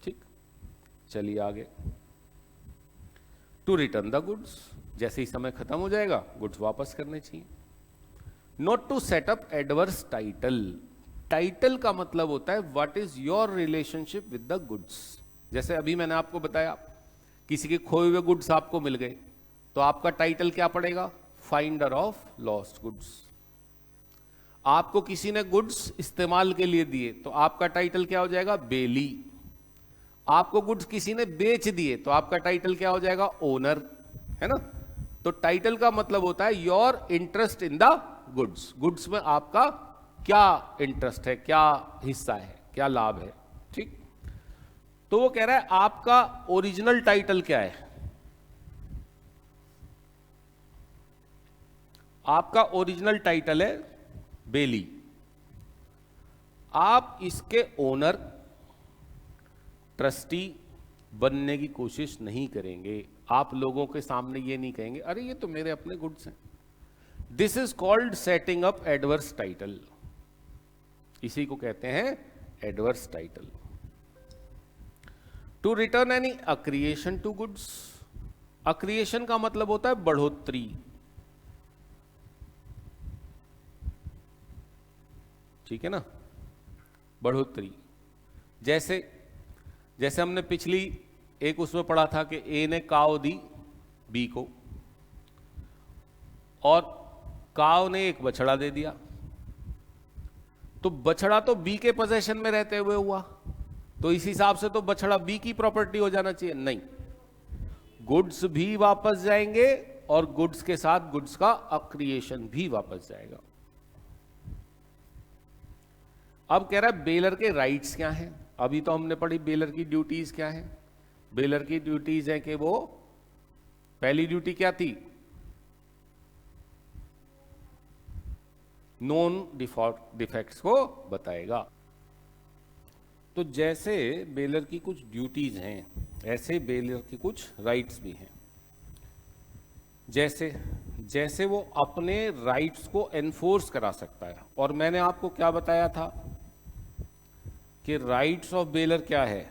ठीक, चलिए आगे। टू रिटर्न द गुड्स, जैसे ही समय खत्म हो जाएगा गुड्स वापस करने चाहिए। Not to set up adverse title. Title का मतलब होता है what is your relationship with the goods. जैसे अभी मैंने आपको बताया, किसी के खोए हुए गुड्स आपको मिल गए, तो आपका टाइटल क्या पड़ेगा? Finder of lost goods. आपको किसी ने गुड्स इस्तेमाल के लिए दिए, तो आपका टाइटल क्या हो जाएगा? बेली। आपको गुड्स किसी ने बेच दिए, तो आपका टाइटल क्या हो जाएगा? ओनर, है ना? तो टाइटल का मतलब होता है your interest in the goods. Goods में आपका क्या इंटरेस्ट है, क्या हिस्सा है, क्या लाभ है, ठीक? तो वो कह रहा है आपका ओरिजिनल टाइटल क्या है? आपका ओरिजिनल टाइटल है बेली। आप इसके ओनर, ट्रस्टी बनने की कोशिश नहीं करेंगे। आप लोगों के सामने ये नहीं कहेंगे अरे ये तो मेरे अपने गुड्स हैं। This is called setting up adverse title. इसी को कहते हैं adverse title. To return any accretion to goods. Accretion का मतलब होता है बढ़ोतरी, ठीक है ना? बढ़ोतरी। जैसे जैसे हमने पिछली एक उसमें पढ़ा था कि ए ने काव दी बी को, और काव ने एक बछड़ा दे दिया, तो बछड़ा तो बी के पोजीशन में रहते हुए हुआ, तो इस हिसाब से तो बछड़ा बी की प्रॉपर्टी हो जाना चाहिए। नहीं, गुड्स भी वापस जाएंगे और गुड्स के साथ गुड्स का अक्रिएशन भी वापस जाएगा। अब कह रहा है बेलर के राइट्स क्या हैं। अभी तो हमने पढ़ी बेलर की ड्यूटीज क्या है। बेलर की ड्यूटीज है कि वो, पहली ड्यूटी क्या थी? नॉन डिफेक्ट्स को बताएगा। तो जैसे बेलर की कुछ ड्यूटीज हैं, ऐसे बेलर की कुछ राइट्स भी हैं। जैसे जैसे वो अपने राइट्स को एनफोर्स करा सकता है। और मैंने आपको क्या बताया था कि राइट्स ऑफ बेलर क्या है?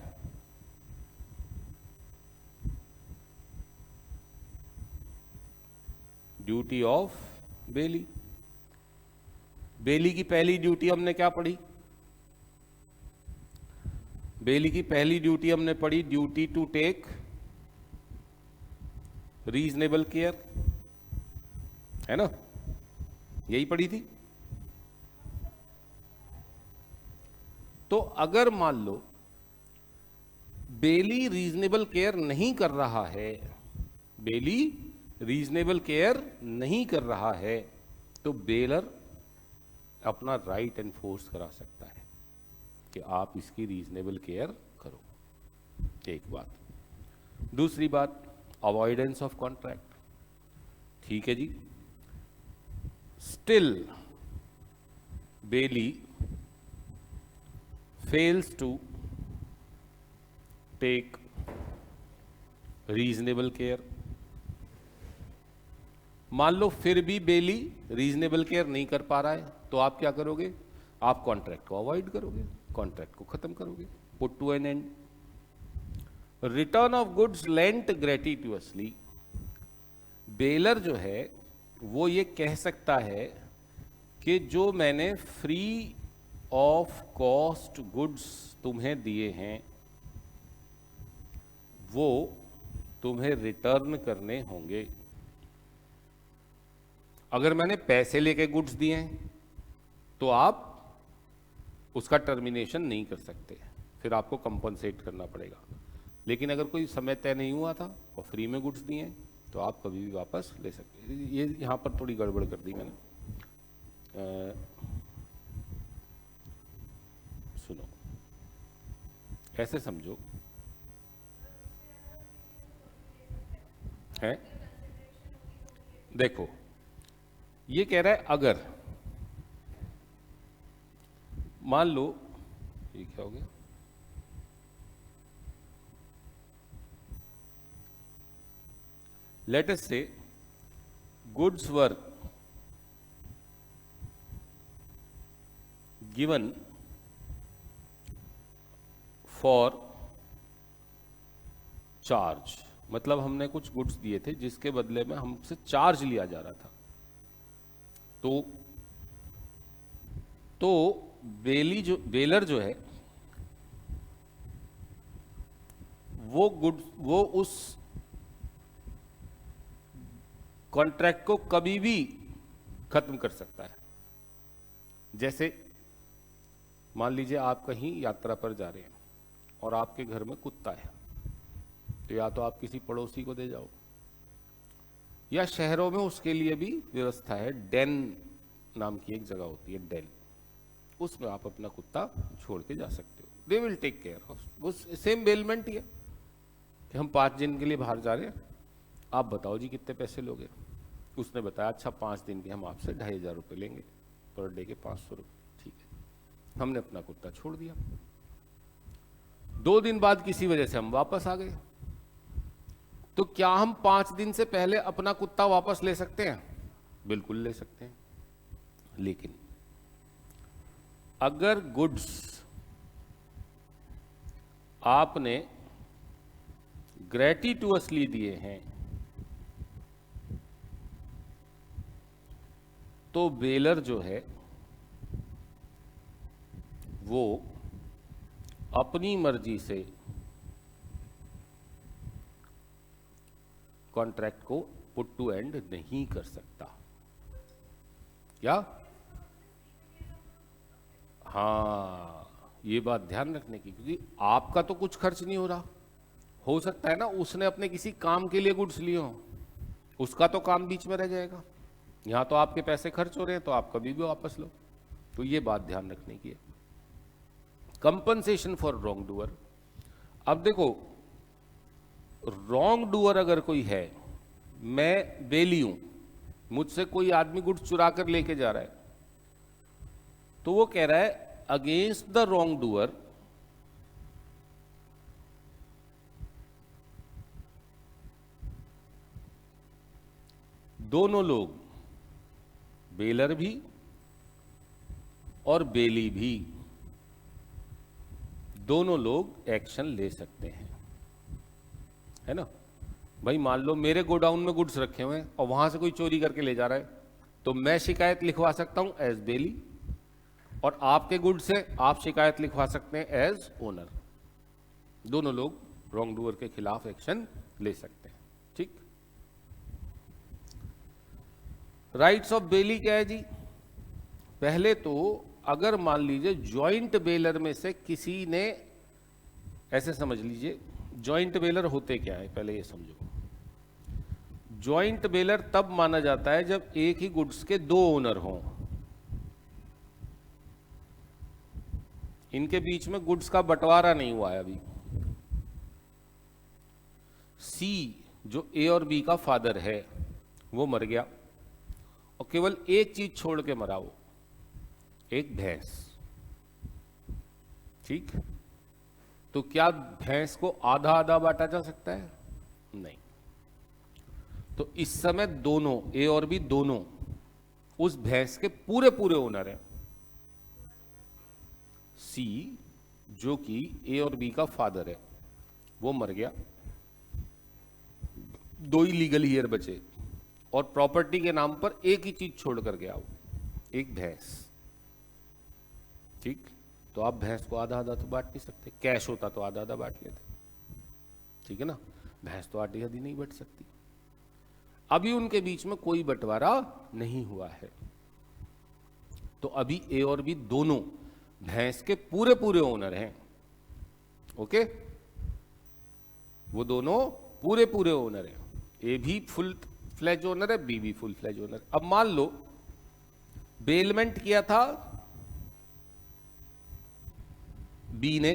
Duty of belly. बेली की पहली ड्यूटी हमने क्या पढ़ी? बेली की पहली ड्यूटी हमने पढ़ी duty to take reasonable care, है ना? यही पढ़ी थी। तो अगर मान लो बेली रीजनेबल केयर नहीं कर रहा है, बेली रीजनेबल केयर नहीं कर रहा है, तो बेलर अपना राइट एनफोर्स करा सकता है कि आप इसकी रीजनेबल केयर करो। एक बात। दूसरी बात, अवॉइडेंस ऑफ कॉन्ट्रैक्ट। ठीक है जी। Still bailee fails to take reasonable care। मान लो फिर भी बेली रीजनेबल केयर नहीं कर पा रहा है, तो आप क्या करोगे? आप कॉन्ट्रैक्ट को अवॉइड करोगे, कॉन्ट्रैक्ट को खत्म करोगे, put to an end. Return of goods lent gratuitously. Bailor जो है वो ये कह सकता है कि जो मैंने फ्री ऑफ कॉस्ट गुड्स तुम्हें दिए हैं वो तुम्हें रिटर्न करने होंगे। अगर मैंने पैसे लेके गुड्स दिए हैं तो आप उसका टर्मिनेशन नहीं कर सकते, फिर आपको कंपनसेट करना पड़ेगा। लेकिन अगर कोई समय तय नहीं हुआ था और फ्री में गुड्स दिए हैं तो आप कभी भी वापस ले सकते। ये यहां पर थोड़ी गड़बड़ कर दी मैंने। सुनो, ऐसे समझो है, देखो ये कह रहा है अगर मान लो, ये क्या हो गया? Let us say goods were given for charge, मतलब हमने कुछ गुड्स दिए थे जिसके बदले में हमसे चार्ज लिया जा रहा था। तो तो बेलर जो है वो उस कॉन्ट्रैक्ट को कभी भी खत्म कर सकता है। जैसे मान लीजिए आप कहीं यात्रा पर जा रहे हैं और आपके घर में कुत्ता है, तो या तो आप किसी पड़ोसी को दे जाओ, या शहरों में उसके लिए भी व्यवस्था है। डेन नाम की एक जगह होती है, डेन, उसमें आप अपना कुत्ता छोड़ के जा सकते हो। They will take care of. उस सेम बेलमेंट ही है कि हम 5 दिन के लिए बाहर जा रहे हैं, आप बताओ जी कितने पैसे लोगे। उसने बताया अच्छा 5 दिन के हम आपसे 2500 रुपये लेंगे, पर डे के 500 रुपये। ठीक है, हमने अपना कुत्ता छोड़ दिया। 2 दिन बाद किसी वजह से हम वापस आ गए, तो क्या हम 5 दिन से पहले अपना कुत्ता वापस ले सकते हैं? बिल्कुल ले सकते हैं। लेकिन अगर गुड्स आपने ग्रेटिट्यूअसली दिए हैं तो बेलर जो है वो अपनी मर्जी से कॉन्ट्रैक्ट को पुट टू एंड नहीं कर सकता। क्या? हाँ, ये बात ध्यान रखने की, क्योंकि आपका तो कुछ खर्च नहीं हो सकता है ना उसने अपने किसी काम के लिए गुड्स लिए हो, उसका तो काम बीच में रह जाएगा। यहां तो आपके पैसे खर्च हो रहे हैं, तो आप कभी भी वापस लो। तो ये बात ध्यान रखने की है। Compensation for wrong doer. अब देखो, रॉन्ग डूअर अगर कोई है, मैं बेली हूं, मुझसे कोई आदमी गुड्स चुरा कर लेके जा रहा है, तो वो कह रहा है अगेंस्ट द रॉन्ग डूअर दोनों लोग, बेलर भी और बेली भी, दोनों लोग एक्शन ले सकते हैं, है ना। भाई मान लो मेरे गोडाउन में गुड्स रखे हुए हैं और वहां से कोई चोरी करके ले जा रहा है, तो मैं शिकायत लिखवा सकता हूं एज बेली, और आपके गुड्स से आप शिकायत लिखवा सकते हैं एज ओनर। दोनों लोग रॉन्ग डूअर के खिलाफ एक्शन ले सकते हैं। ठीक। राइट्स ऑफ बेली क्या है जी? पहले तो अगर मान लीजिए जॉइंट बेलर में से किसी ने, ऐसे समझ लीजिए जॉइंट बेलर होते क्या है, पहले ये समझो। जॉइंट बेलर तब माना जाता है जब एक ही गुड्स के 2 ओनर हों, इनके बीच में गुड्स का बंटवारा नहीं हुआ है अभी। सी जो ए और बी का फादर है वो मर गया और केवल एक चीज छोड़ के मरा, वो एक भैंस। ठीक। तो क्या भैंस को आधा आधा बांटा जा सकता है? नहीं। तो इस समय दोनों ए और बी दोनों उस भैंस के पूरे पूरे ओनर हैं। सी जो कि ए और बी का फादर है वो मर गया, 2 ही लीगल ईयर बचे और प्रॉपर्टी के नाम पर एक ही चीज छोड़ कर गया, वो एक भैंस। ठीक। तो आप भैंस को आधा आधा तो बांट नहीं सकते, कैश होता तो आधा आधा बांट लेते, ठीक है ना। भैंस तो आधी आधी नहीं बट सकती। अभी उनके बीच में कोई बंटवारा नहीं हुआ है, तो अभी ए और बी दोनों भैंस के पूरे पूरे ओनर हैं। ओके, वो दोनों पूरे पूरे ओनर हैं। ए भी फुल फ्लैज ओनर है, बी भी फुल फ्लैज ओनर। अब मान लो बेलमेंट किया था बी ने,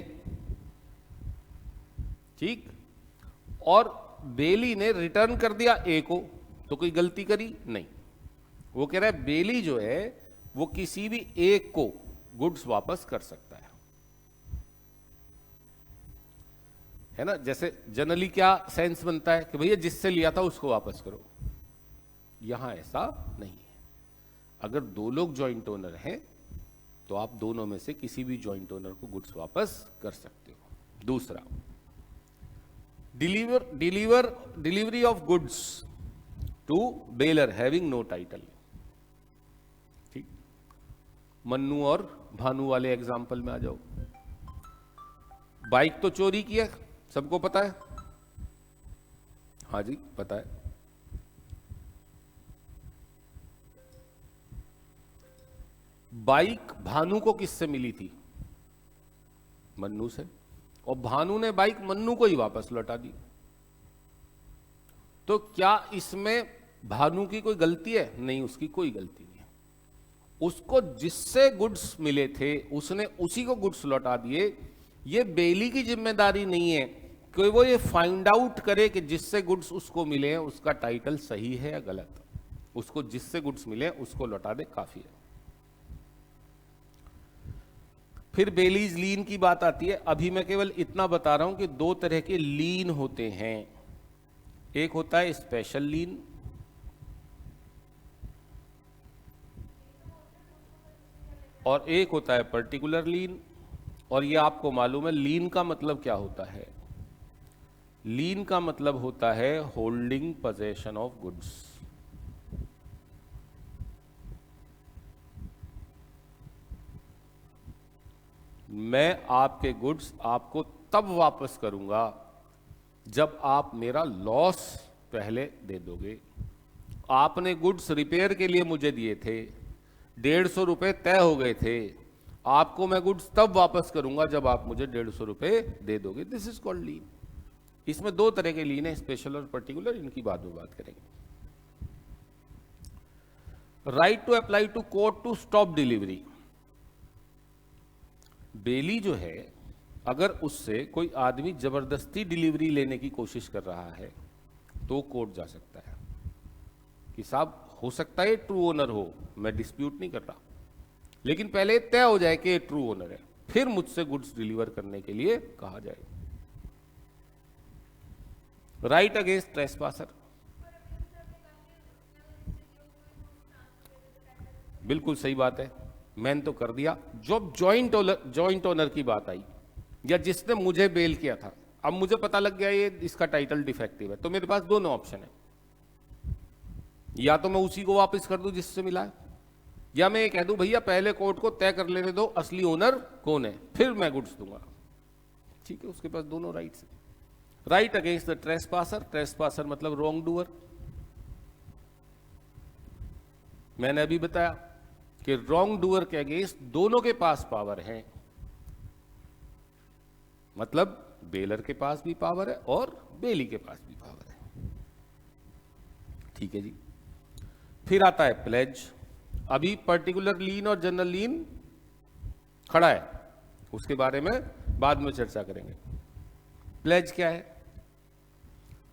ठीक, और बेली ने रिटर्न कर दिया ए को, तो कोई गलती करी नहीं। वो कह रहा है बेली जो है वो किसी भी एक को गुड्स वापस कर सकता है ना। जैसे जनरली क्या सेंस बनता है कि भैया जिससे लिया था उसको वापस करो, यहां ऐसा नहीं है। अगर 2 लोग जॉइंट ओनर हैं तो आप दोनों में से किसी भी जॉइंट ओनर को गुड्स वापस कर सकते हो। दूसरा, delivery of goods to bailer having no title. ठीक। मन्नू और भानु वाले एग्जाम्पल में आ जाओ। बाइक तो चोरी की है, सबको पता है। हाँ जी पता है। बाइक भानु को किससे मिली थी? मन्नू से। और भानु ने बाइक मन्नू को ही वापस लौटा दी। तो क्या इसमें भानु की कोई गलती है? नहीं, उसकी कोई गलती नहीं है। उसको जिससे गुड्स मिले थे उसने उसी को गुड्स लौटा दिए। ये बेली की जिम्मेदारी नहीं है कि वो ये फाइंड आउट करे कि जिससे गुड्स उसको मिले हैं उसका टाइटल सही है या गलत। उसको जिससे गुड्स मिले उसको लौटा दे, काफी है। फिर बेलीज लीन की बात आती है। अभी मैं केवल इतना बता रहा हूं कि दो तरह के लीन होते हैं। एक होता है स्पेशल लीन, और एक होता है पर्टिकुलर लीन। और ये आपको मालूम है लीन का मतलब क्या होता है? लीन का मतलब होता है होल्डिंग पोजेशन ऑफ गुड्स। मैं आपके गुड्स आपको तब वापस करूंगा जब आप मेरा लॉस पहले दे दोगे। आपने गुड्स रिपेयर के लिए मुझे दिए थे, 150 रुपए तय हो गए थे। आपको मैं गुड्स तब वापस करूंगा जब आप मुझे 150 रुपए दे दोगे। दिस इज कॉल्ड लीन। इसमें दो तरह के लीन है, स्पेशल और पर्टिकुलर। इनकी बाद में बात करेंगे। Right to apply to court to stop delivery. Bailee जो है, अगर उससे कोई आदमी जबरदस्ती डिलीवरी लेने की कोशिश कर रहा है तो कोर्ट जा सकता है कि साहब हो सकता है ट्रू ओनर हो, मैं डिस्प्यूट नहीं कर रहा, लेकिन पहले तय हो जाए कि ट्रू ओनर है, फिर मुझसे गुड्स डिलीवर करने के लिए कहा जाए। Right against trespasser. बिल्कुल सही बात है, मैंने तो कर दिया। जब जॉइंट ओनर की बात आई या जिसने मुझे बेल किया था, अब मुझे पता लग गया ये इसका टाइटल डिफेक्टिव है, तो मेरे पास दोनों ऑप्शन है। या तो मैं उसी को वापस कर दूं जिससे मिला है, या मैं ये कह दूं भैया पहले कोर्ट को तय कर लेने दो असली ओनर कौन है, फिर मैं गुड्स दूंगा। ठीक है, उसके पास दोनों राइट्स है। Right against the trespasser. Trespasser मतलब रॉन्ग डूअर। मैंने अभी बताया कि रॉन्ग डूअर के अगेंस्ट दोनों के पास पावर है। मतलब बेलर के पास भी पावर है और बेली के पास भी पावर है। ठीक है जी। फिर आता है प्लेज। अभी पर्टिकुलर लीन और जनरल लीन खड़ा है, उसके बारे में बाद में चर्चा करेंगे। प्लेज क्या है?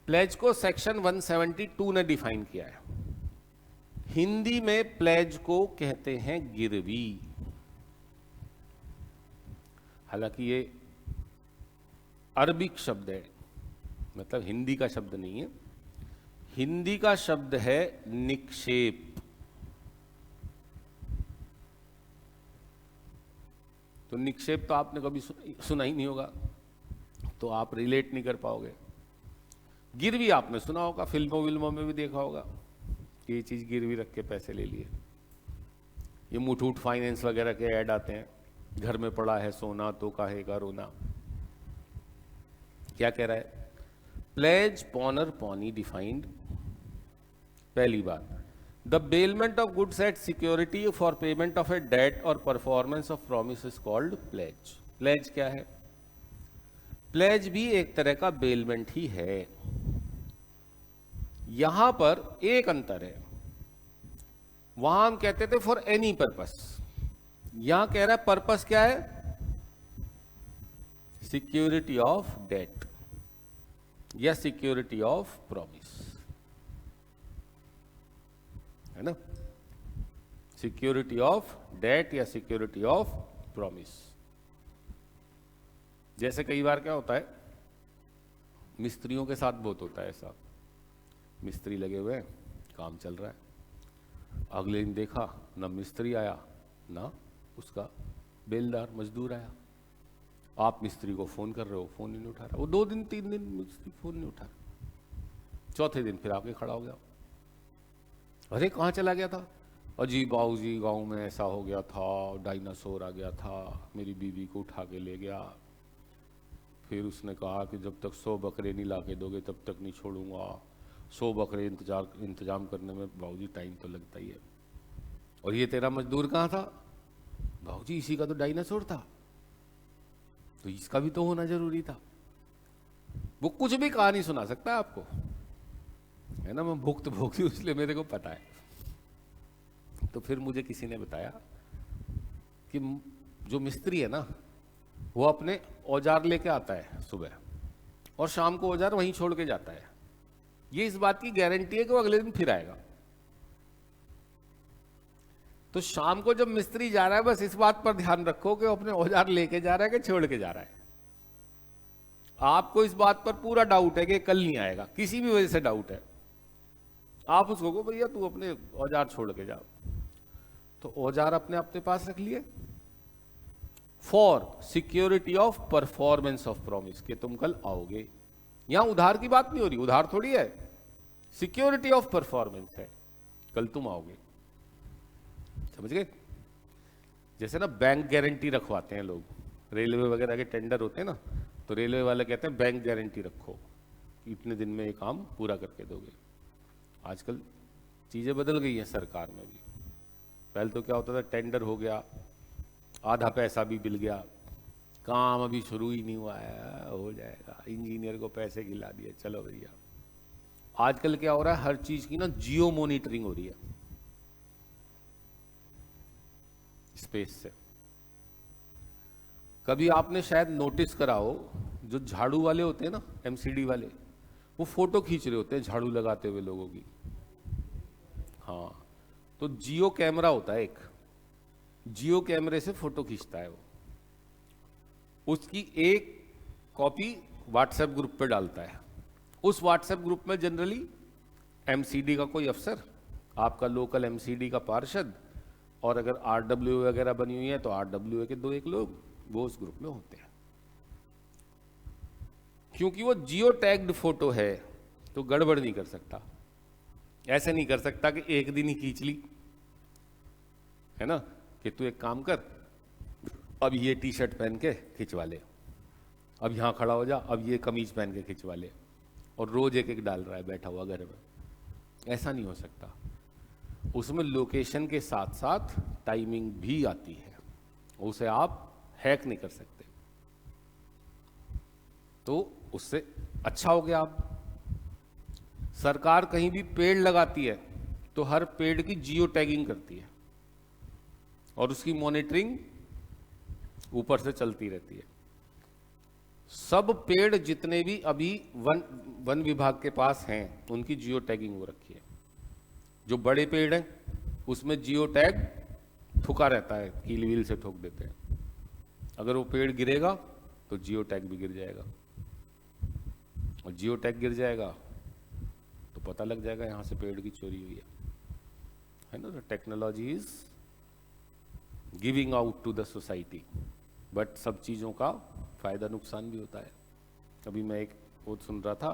प्लेज को सेक्शन 172 ने डिफाइन किया है। हिंदी में प्लेज को कहते हैं गिरवी। हालांकि ये अरबिक शब्द है, मतलब हिंदी का शब्द नहीं है। हिंदी का शब्द है निक्षेप। तो निक्षेप तो आपने कभी सुना ही नहीं होगा, तो आप रिलेट नहीं कर पाओगे। गिरवी आपने सुना होगा, फिल्मों विल्मों में भी देखा होगा कि ये चीज गिरवी रख के पैसे ले लिए। ये मुथूट फाइनेंस वगैरह के ऐड आते हैं, घर में पड़ा है सोना तो काहेगा रोना। क्या कह रहा है? Pledge pawnor pawnee defined. पहली बात, the bailment of goods at security for payment of a debt और performance of promise is called pledge. Pledge क्या है? प्लेज भी एक तरह का बेलमेंट ही है। यहां पर एक अंतर है, वहां हम कहते थे फॉर एनी पर्पस, यहां कह रहा है पर्पस क्या है? सिक्योरिटी ऑफ डेट या सिक्योरिटी ऑफ प्रॉमिस, है ना? सिक्योरिटी ऑफ डेट या सिक्योरिटी ऑफ प्रॉमिस। जैसे कई बार क्या होता है, मिस्त्रियों के साथ बहुत होता है ऐसा। मिस्त्री लगे हुए हैं, काम चल रहा है, अगले दिन देखा ना मिस्त्री आया ना उसका बेलदार मजदूर आया। आप मिस्त्री को फोन कर रहे हो, फोन ही नहीं उठा रहा। वो 2 दिन 3 दिन मिस्त्री फोन नहीं उठा रहा। चौथे दिन फिर आके खड़ा हो गया, अरे कहाँ चला गया था? अजी बाबू जी गाँव में ऐसा हो गया था, डायनासोर आ गया था, मेरी बीवी को उठा के ले गया, फिर उसने कहा कि जब तक 100 बकरे नहीं ला के दोगे तब तक नहीं छोड़ूंगा। 100 बकरे इंतजाम करने में बाबूजी टाइम तो लगता ही है। और ये तेरा मजदूर कहाँ था? बाबूजी इसी का तो डायनासोर था, तो इसका भी तो होना जरूरी था। वो कुछ भी कहानी सुना सकता है आपको, है ना। मैं भुक्त भोगी इसलिए मेरे को पता है। तो फिर मुझे किसी ने बताया कि जो मिस्त्री है ना, वो अपने औजार लेके आता है सुबह और शाम को औजार वहीं छोड़ के जाता है। ये इस बात की गारंटी है कि वो अगले दिन फिर आएगा। तो शाम को जब मिस्त्री जा रहा है, बस इस बात पर ध्यान रखो कि वो अपने औजार लेके जा रहा है कि छोड़ के जा रहा है। आपको इस बात पर पूरा डाउट है कि कल नहीं आएगा, किसी भी वजह से डाउट है, आप उसको कहो भैया तू अपने औजार छोड़ के जा। तो औजार अपने पास रख लिए for security of performance of promise, कि तुम कल आओगे। यहां उधार की बात नहीं हो रही, उधार थोड़ी है, सिक्योरिटी ऑफ परफॉर्मेंस है, कल तुम आओगे। समझ गए? जैसे ना बैंक गारंटी रखवाते हैं लोग, रेलवे वगैरह के टेंडर होते हैं ना, तो रेलवे वाले कहते हैं बैंक गारंटी रखो कि इतने दिन में ये काम पूरा करके दोगे। आजकल चीजें बदल गई हैं सरकार में भी। पहले तो क्या होता था, टेंडर हो गया, आधा पैसा भी मिल गया, काम अभी शुरू ही नहीं हुआ है, हो जाएगा, इंजीनियर को पैसे खिला दिए, चलो भैया। आजकल क्या हो रहा है, हर चीज की ना जियो मॉनिटरिंग हो रही है स्पेस से। कभी आपने शायद नोटिस करा हो, जो झाड़ू वाले होते हैं ना, एमसीडी वाले, वो फोटो खींच रहे होते हैं झाड़ू लगाते हुए लोगों की। हाँ, तो जियो कैमरा होता है एक, जियो कैमरे से फोटो खींचता है वो, उसकी एक कॉपी व्हाट्सएप ग्रुप पे डालता है। उस व्हाट्सएप ग्रुप में जनरली एमसीडी का कोई अफसर, आपका लोकल एमसीडी का पार्षद, और अगर आरडब्ल्यू वगैरह बनी हुई है तो आरडब्ल्यू के 2-1 लोग वो उस ग्रुप में होते हैं। क्योंकि वो जियो टैग्ड फोटो है तो गड़बड़ नहीं कर सकता। ऐसे नहीं कर सकता कि एक दिन ही खींच ली, है ना, कि तू एक काम कर, अब ये टी शर्ट पहन के खिंचवा ले, अब यहां खड़ा हो जा, अब ये कमीज पहन के खिंचवा ले, और रोज एक एक डाल रहा है बैठा हुआ घर में। ऐसा नहीं हो सकता। उसमें लोकेशन के साथ साथ टाइमिंग भी आती है, उसे आप हैक नहीं कर सकते। तो उससे अच्छा हो गया। आप सरकार कहीं भी पेड़ लगाती है तो हर पेड़ की जियो टैगिंग करती है और उसकी मॉनिटरिंग ऊपर से चलती रहती है। सब पेड़ जितने भी अभी वन विभाग के पास हैं उनकी जियो टैगिंग हो रखी है। जो बड़े पेड़ हैं उसमें जियो टैग ठुका रहता है, कील व्हील से ठोक देते हैं। अगर वो पेड़ गिरेगा तो जियो टैग भी गिर जाएगा, और जियो टैग गिर जाएगा तो पता लग जाएगा यहां से पेड़ की चोरी हुई है ना। The technology is giving out to the society, but सब चीजों का फायदा नुकसान भी होता है। अभी मैं एक वो सुन रहा था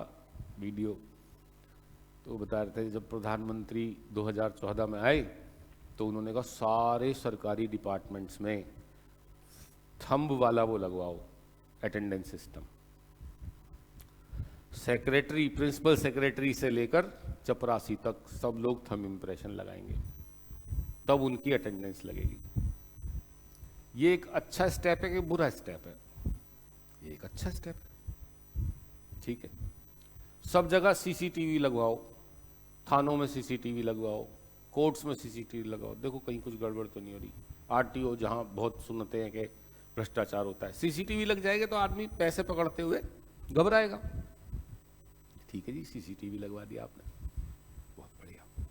वीडियो, तो बता रहे थे जब प्रधानमंत्री 2014 में आए तो उन्होंने कहा सारे सरकारी डिपार्टमेंट्स में थंब वाला वो लगवाओ attendance system. Secretary, principal secretary से लेकर चपरासी तक सब लोग थंब इंप्रेशन लगाएंगे, तब उनकी अटेंडेंस लगेगी। ये एक अच्छा स्टेप है कि बुरा स्टेप है? ये एक अच्छा स्टेप है, ठीक है। सब जगह सीसीटीवी लगवाओ, थानों में सीसीटीवी लगवाओ, कोर्ट्स में सीसीटीवी लगाओ, देखो कहीं कुछ गड़बड़ तो नहीं हो रही। आरटीओ जहां बहुत सुनते हैं कि भ्रष्टाचार होता है, सीसीटीवी लग जाएगा तो आदमी पैसे पकड़ते हुए घबराएगा। ठीक है जी, सीसीटीवी लगवा दिया आपने, बहुत बढ़िया।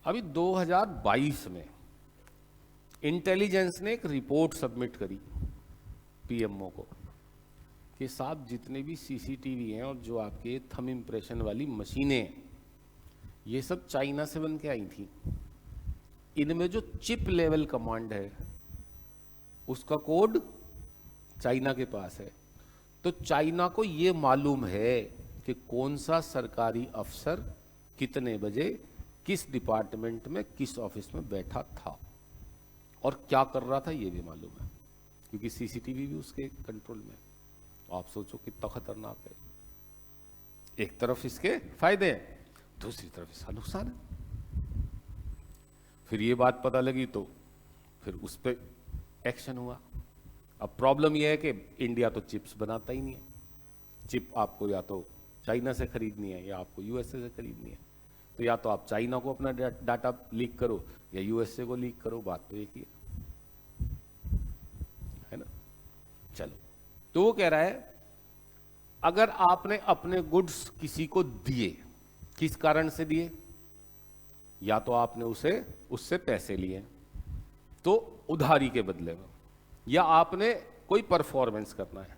अभी 2022 में इंटेलिजेंस ने एक रिपोर्ट सबमिट करी पीएमओ को कि साहब जितने भी सीसीटीवी हैं और जो आपके थंब इंप्रेशन वाली मशीनें हैं, ये सब चाइना से बन के आई थी। इनमें जो चिप लेवल कमांड है उसका कोड चाइना के पास है। तो चाइना को ये मालूम है कि कौन सा सरकारी अफसर कितने बजे किस डिपार्टमेंट में किस ऑफिस में बैठा था और क्या कर रहा था ये भी मालूम है, क्योंकि सीसीटीवी भी उसके कंट्रोल में। आप सोचो कितना खतरनाक है। एक तरफ इसके फायदे हैं, दूसरी तरफ इसका नुकसान है। फिर ये बात पता लगी तो फिर उस पर एक्शन हुआ। अब प्रॉब्लम यह है कि इंडिया तो चिप्स बनाता ही नहीं है। चिप आपको या तो चाइना से खरीदनी है या आपको यूएसए से खरीदनी है। तो या तो आप चाइना को अपना डाटा लीक करो या यूएसए को लीक करो, बात तो एक ही है ना। चलो, तो वो कह रहा है अगर आपने अपने गुड्स किसी को दिए, किस कारण से दिए, या तो आपने उससे पैसे लिए तो उधारी के बदले में, या आपने कोई परफॉर्मेंस करना है,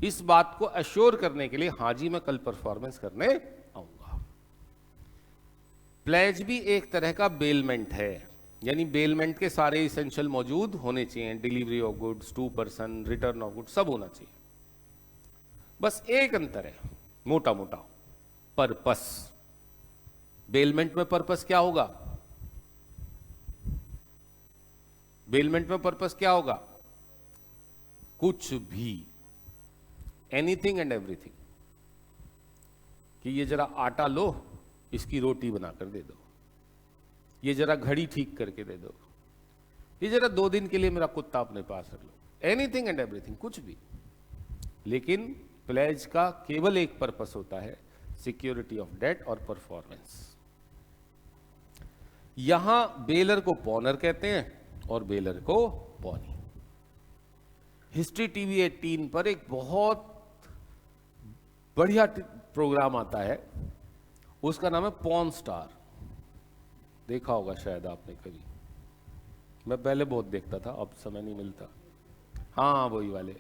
इस बात को अश्योर करने के लिए हाँ जी मैं कल परफॉर्मेंस करने आऊंगा। प्लेज भी एक तरह का बेलमेंट है, यानी बेलमेंट के सारे इसेंशियल मौजूद होने चाहिए। Delivery of goods, to person, return of goods, सब होना चाहिए। बस एक अंतर है मोटा मोटा, पर्पस। बेलमेंट में पर्पस क्या होगा? बेलमेंट में पर्पस क्या होगा? कुछ भी, एनीथिंग एंड एवरीथिंग। कि ये जरा आटा लो, इसकी रोटी बनाकर दे दो, ये जरा घड़ी ठीक करके दे दो, ये जरा 2 दिन के लिए मेरा कुत्ता अपने पास रख लो, एनीथिंग एंड एवरीथिंग, कुछ भी। लेकिन प्लेज का केवल एक पर्पस होता है, सिक्योरिटी ऑफ डेट और परफॉर्मेंस। यहां बेलर को पॉनर कहते हैं और बेलर को पॉनी। हिस्ट्री टीवी 18 पर एक बहुत बढ़िया प्रोग्राम आता है, उसका नाम है पॉन स्टार। देखा होगा शायद आपने कभी। मैं पहले बहुत देखता था, अब समय नहीं मिलता। हाँ, वही वाले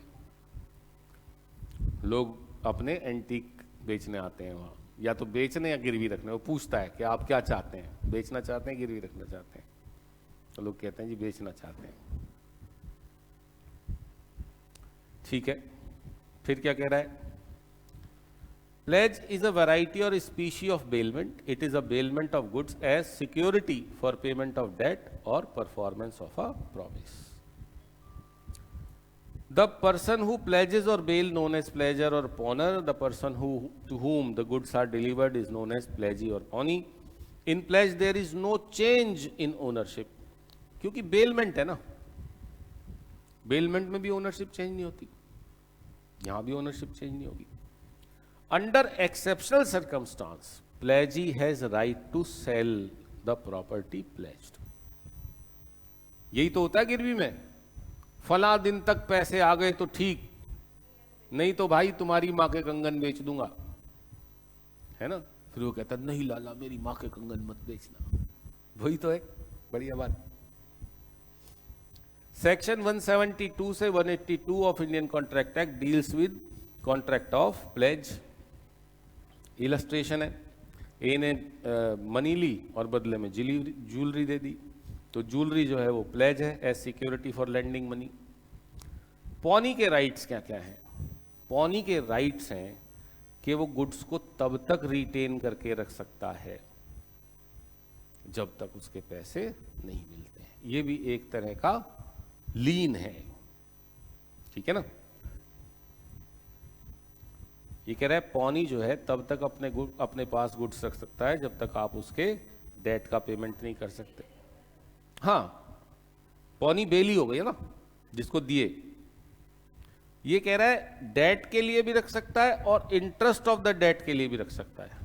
लोग अपने एंटीक बेचने आते हैं वहां, या तो बेचने या गिरवी रखने। वो पूछता है कि आप क्या चाहते हैं, बेचना चाहते हैं, गिरवी रखना चाहते हैं? तो लोग कहते हैं जी बेचना चाहते हैं। ठीक है, फिर क्या कह रहा है? Pledge is a variety or a species of bailment. It is a bailment of goods as security for payment of debt or performance of a promise. The person who pledges or bail known as pledger or pawner. The person to whom the goods are delivered is known as pledgee or pawnee. In pledge there is no change in ownership. क्योंकि bailment है ना, bailment में भी ownership change नहीं होती, यहां भी ownership change नहीं होगी। Under exceptional circumstance, pledgee has right to sell the property pledged. यही तो होता है गिरवी में, फला दिन तक पैसे आ गए तो ठीक, नहीं तो भाई तुम्हारी मां के कंगन बेच दूंगा, है ना। फिर वो कहता नहीं लाला मेरी मां के कंगन मत बेचना। वही तो है, बढ़िया बात। सेक्शन 172 से 182 of Indian contract act deals with contract of pledge. Illustration है, ए ने मनी ली और बदले में ज्वेलरी दे दी, तो ज्वेलरी जो है वो प्लेज है as security for lending money. Pawnee के राइट्स क्या क्या हैं? पॉनी के राइट्स हैं कि वो गुड्स को तब तक रिटेन करके रख सकता है जब तक उसके पैसे नहीं मिलते हैं। ये भी एक तरह का लीन है, ठीक है ना। ये कह रहा है पॉनी जो है तब तक अपने पास गुड्स रख सकता है जब तक आप उसके डेट का पेमेंट नहीं कर सकते। हाँ, पॉनी बेली हो गई है ना, जिसको दिए। ये कह रहा है डेट के लिए भी रख सकता है और इंटरेस्ट ऑफ द डेट के लिए भी रख सकता है,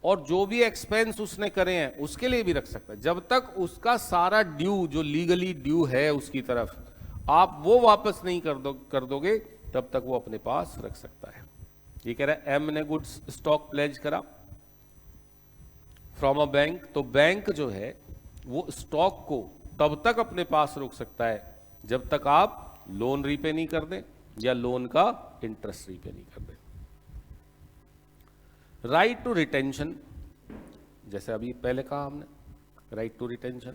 और जो भी एक्सपेंस उसने करे हैं उसके लिए भी रख सकता है, जब तक उसका सारा ड्यू जो लीगली ड्यू है उसकी तरफ आप वो वापस नहीं कर दोगे, तब तक वो अपने पास रख सकता है। ये कह रहा है एम ने गुड्स स्टॉक प्लेज करा फ्रॉम अ बैंक, तो बैंक जो है वो स्टॉक को तब तक अपने पास रोक सकता है जब तक आप लोन रीपे नहीं कर दें या लोन का इंटरेस्ट रीपे नहीं कर दें। राइट टू रिटेंशन, जैसे अभी पहले कहा हमने, राइट टू रिटेंशन।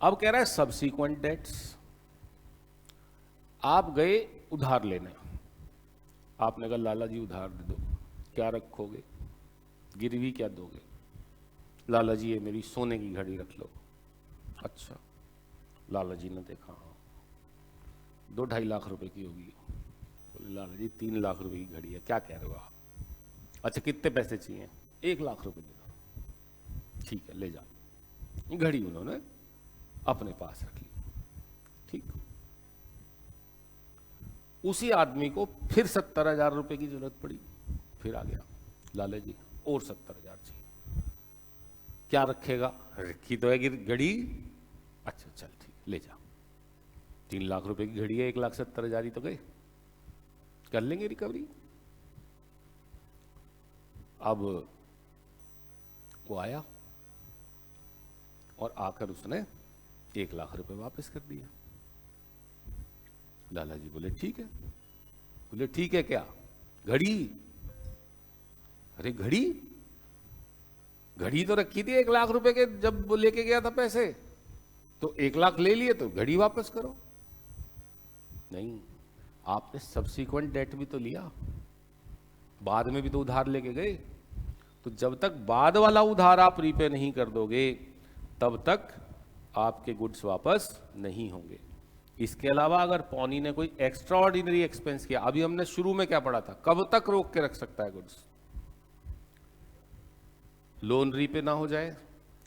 अब कह रहा है सब्सीक्वेंट डेट्स। आप गए उधार लेने, आपने कहा लाला जी उधार दे दो, क्या रखोगे, गिरवी क्या दोगे? लाला जी ये मेरी सोने की घड़ी रख लो। अच्छा, लाला जी ने देखा, हाँ 2-2.5 लाख रुपए की होगी। बोले लाला जी 3 लाख रुपए की घड़ी है, क्या कह रहे हो आप? अच्छा कितने पैसे चाहिए? 1 लाख रुपए दे दो। ठीक है ले जा। घड़ी उन्होंने अपने पास रख ली। ठीक, उसी आदमी को फिर 70,000 रुपए की जरूरत पड़ी, फिर आ गया लाला जी और 70,000 चाहिए। क्या रखेगा? रखी तो है घड़ी। अच्छा चल ठीक ले जा। 3 लाख रुपए की घड़ी है, 1,70,000 ही तो गए, कर लेंगे रिकवरी। अब वो आया और आकर उसने 1 लाख रुपए वापस कर दिया। लाला जी बोले ठीक है। बोले ठीक है क्या? घड़ी? अरे घड़ी, घड़ी तो रखी थी 1 लाख रुपए के जब वो लेके गया था पैसे, तो 1 लाख ले लिए तो घड़ी वापस करो। नहीं, आपने सब्सिक्वेंट डेट भी तो लिया, बाद में भी तो उधार लेके गए। तो जब तक बाद वाला उधार आप रीपे नहीं कर दोगे तब तक आपके गुड्स वापस नहीं होंगे। इसके अलावा अगर पौनी ने कोई एक्स्ट्रा ऑर्डिनरी एक्सपेंस किया, अभी हमने शुरू में क्या पढ़ा था, कब तक रोक के रख सकता है गुड्स? लोन रीपे ना हो जाए,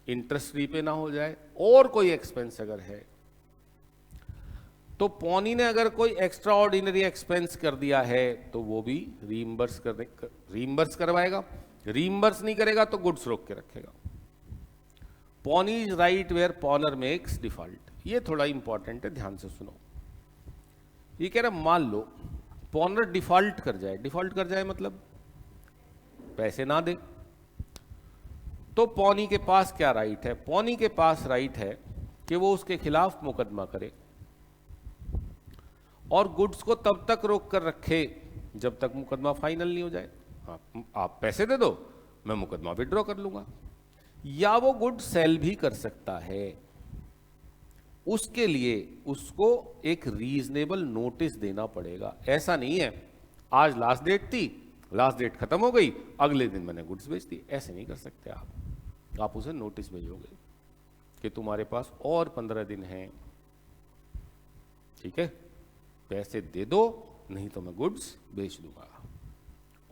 इंटरेस्ट रीपे ना हो जाए, और कोई एक्सपेंस अगर है तो पौनी ने अगर कोई एक्स्ट्रा ऑर्डिनरी एक्सपेंस कर दिया है तो वो भी रीइंबर्स करवाएगा। रीइंबर्स नहीं करेगा तो गुड्स रोक के रखेगा। Pawnee is right where pawnor makes default. ये थोड़ा इंपॉर्टेंट है, ध्यान से सुनो। ये कह रहा मान लो पॉनर डिफॉल्ट कर जाए। डिफॉल्ट कर जाए मतलब पैसे ना दे, तो पौनी के पास क्या राइट है? पौनी के पास राइट है कि वो उसके खिलाफ मुकदमा करे और गुड्स को तब तक रोक कर रखे जब तक मुकदमा फाइनल नहीं हो जाए। आप पैसे दे दो, मैं मुकदमा विड्रॉ कर लूंगा। या वो गुड सेल भी कर सकता है। उसके लिए उसको एक रीजनेबल नोटिस देना पड़ेगा। ऐसा नहीं है आज लास्ट डेट थी, लास्ट डेट खत्म हो गई, अगले दिन मैंने गुड्स बेच दी। ऐसे नहीं कर सकते आप उसे नोटिस भेजोगे कि तुम्हारे पास और 15 दिन हैं, ठीक है, पैसे दे दो नहीं तो मैं गुड्स बेच दूंगा।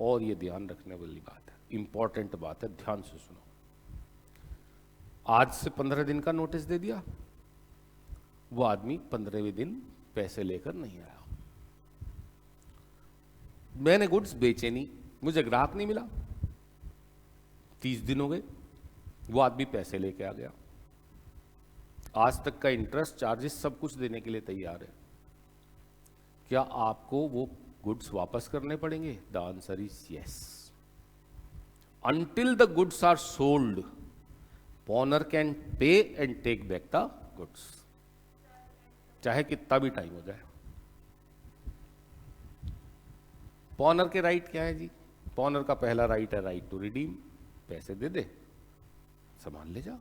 और ये ध्यान रखने वाली बात है, इंपॉर्टेंट बात है, ध्यान से सुनो। आज से 15 दिन का नोटिस दे दिया, वो आदमी 15वें दिन पैसे लेकर नहीं आया, मैंने गुड्स बेचे नहीं, मुझे ग्राहक नहीं मिला, 30 दिन हो गए, वो आदमी पैसे लेके आ गया, आज तक का इंटरेस्ट चार्जेस सब कुछ देने के लिए तैयार है। क्या आपको वो गुड्स वापस करने पड़ेंगे? The answer is yes. Until the goods are sold, pawnor can pay and take back the goods, चाहे कितना भी टाइम हो जाए। पॉनर के राइट क्या है जी? पॉनर का पहला राइट है राइट टू रिडीम। पैसे दे दे, सामान ले जा।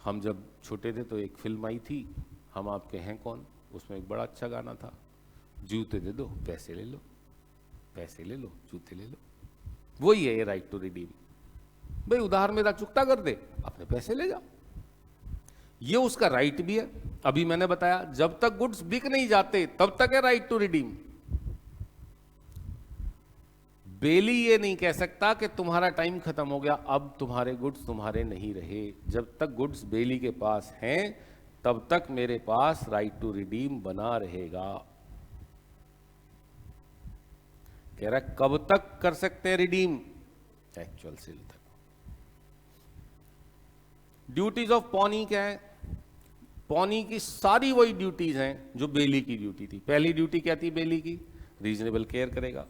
हम जब छोटे थे तो एक फिल्म आई थी, हम आपके हैं कौन, उसमें एक बड़ा अच्छा गाना था, जूते दे दो पैसे ले लो, पैसे ले लो जूते ले लो। वही है ये राइट टू रिडीम। भाई उधार मेरा चुकता कर दे, अपने पैसे ले जा, ये उसका राइट भी है। अभी मैंने बताया जब तक गुड्स बिक नहीं जाते तब तक है राइट टू रिडीम। बेली ये नहीं कह सकता कि तुम्हारा टाइम खत्म हो गया, अब तुम्हारे गुड्स तुम्हारे नहीं रहे। जब तक गुड्स बेली के पास हैं तब तक मेरे पास राइट टू रिडीम बना रहेगा। कह रहा कब तक कर सकते हैं रिडीम? एक्चुअल सेल तक। ड्यूटीज ऑफ पॉनी क्या है? पॉनी की सारी वही ड्यूटीज हैं जो बेली की ड्यूटी थी। पहली ड्यूटी क्या थी बेली की? रीजनेबल केयर करेगा।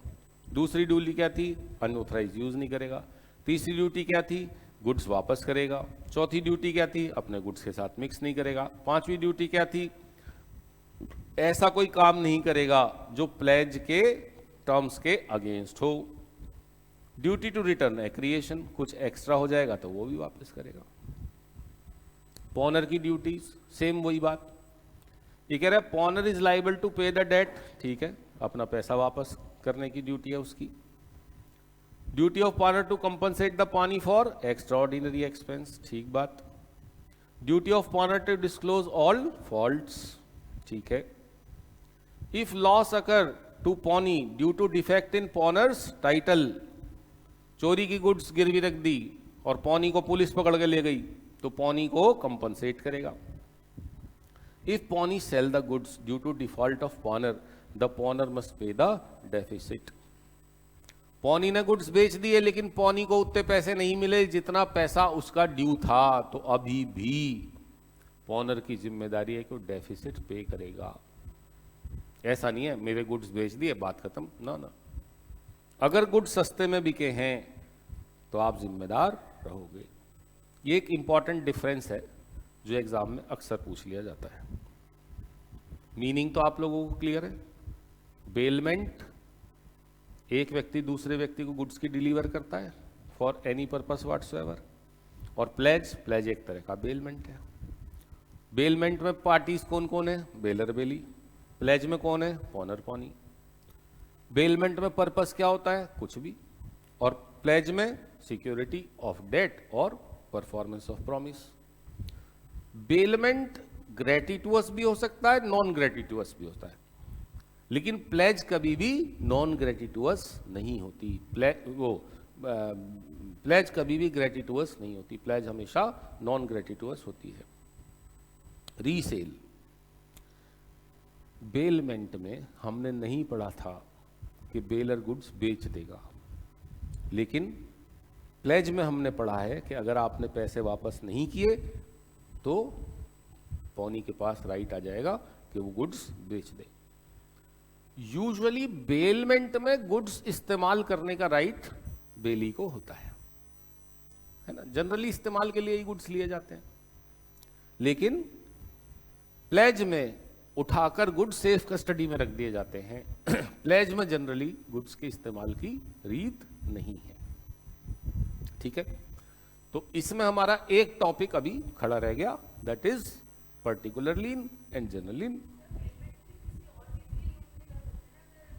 दूसरी ड्यूटी क्या थी? अनऑथराइज यूज नहीं करेगा। तीसरी ड्यूटी क्या थी? गुड्स वापस करेगा। चौथी ड्यूटी क्या थी? अपने गुड्स के साथ मिक्स नहीं करेगा। पांचवी ड्यूटी क्या थी? ऐसा कोई काम नहीं करेगा जो प्लेज के टर्म्स के अगेंस्ट हो। ड्यूटी टू रिटर्न है क्रिएशन, कुछ एक्स्ट्रा हो जाएगा तो वो भी वापस करेगा। पॉनर की ड्यूटीज सेम वही बात। ये कह रहा है पॉनर इज लाइबल टू पे द डेट, ठीक है, अपना पैसा वापस करने की ड्यूटी है उसकी। Duty of partner to compensate the pawnee for extraordinary expense, ठीक बात। Duty of partner to disclose all faults, ठीक है। If loss occur to pawnee due to defect in pawnor's title, चोरी की गुड्स गिरवी रख दी और पॉनी को पुलिस पकड़ के ले गई तो पॉनी को कंपनसेट करेगा। If pawnee sell the goods due to default of pawnor, the pawnor must pay the deficit. Pawnee ने गुड्स बेच दिए लेकिन पॉनी को उतने पैसे नहीं मिले जितना पैसा उसका ड्यू था, तो अभी भी पॉनर की जिम्मेदारी है कि वो डेफिसिट पे करेगा। ऐसा नहीं है मेरे गुड्स बेच दिए बात खत्म, ना ना। अगर गुड्स सस्ते में बिके हैं तो आप जिम्मेदार रहोगे। ये एक इंपॉर्टेंट डिफरेंस है जो एग्जाम में अक्सर पूछ लिया जाता है। मीनिंग तो आप लोगों को क्लियर है। बेलमेंट, एक व्यक्ति दूसरे व्यक्ति को गुड्स की डिलीवर करता है फॉर एनी पर्पस व्हाटसोएवर, और प्लेज, प्लेज एक तरह का बेलमेंट है। बेलमेंट में पार्टीज कौन कौन है? बेलर बेली। प्लेज में कौन है? पॉनर पॉनी। बेलमेंट में पर्पस क्या होता है? कुछ भी। और प्लेज में सिक्योरिटी ऑफ डेट और परफॉर्मेंस ऑफ प्रॉमिस। बेलमेंट ग्रेटिटुअस भी हो सकता है, नॉन ग्रेटिटुअस भी होता है, लेकिन प्लेज कभी भी नॉन ग्रेटिटुअस नहीं होती। प्लेज कभी भी ग्रेटिटुअस नहीं होती, प्लेज हमेशा नॉन ग्रेटिटुअस होती है। रीसेल, बेलमेंट में हमने नहीं पढ़ा था कि बेलर गुड्स बेच देगा, लेकिन प्लेज में हमने पढ़ा है कि अगर आपने पैसे वापस नहीं किए तो पॉनी के पास राइट आ जाएगा कि वो गुड्स बेच दे। यूजुअली बेलमेंट में गुड्स इस्तेमाल करने का राइट बेली को होता है ना। जनरली इस्तेमाल के लिए ही गुड्स लिए जाते हैं, लेकिन प्लेज में उठाकर गुड्स सेफ कस्टडी में रख दिए जाते हैं। प्लेज में जनरली गुड्स के इस्तेमाल की रीत नहीं है, ठीक है। तो इसमें हमारा एक टॉपिक अभी खड़ा रह गया, that is particular lien and general lien.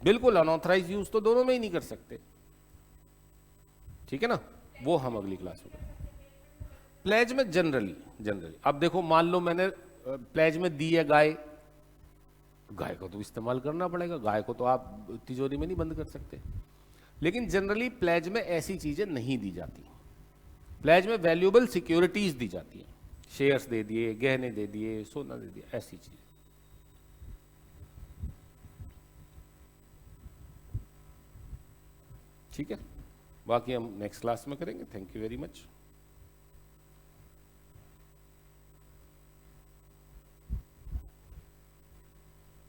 बिल्कुल, अनऑथराइज यूज तो दोनों में ही नहीं कर सकते, ठीक है ना। वो हम अगली क्लास में करेंगे। प्लेज में जनरली अब देखो, मान लो मैंने प्लेज में दी है गाय, गाय को तो इस्तेमाल करना पड़ेगा, गाय को तो आप तिजोरी में नहीं बंद कर सकते। लेकिन जनरली प्लेज में ऐसी चीजें नहीं दी जाती। प्लेज में वैल्यूएबल सिक्योरिटीज दी जाती हैं, शेयर्स दे दिए, गहने दे दिए, सोना दे दिया, ऐसी चीजें। ठीक है, बाकी हम नेक्स्ट क्लास में करेंगे। Thank you very much.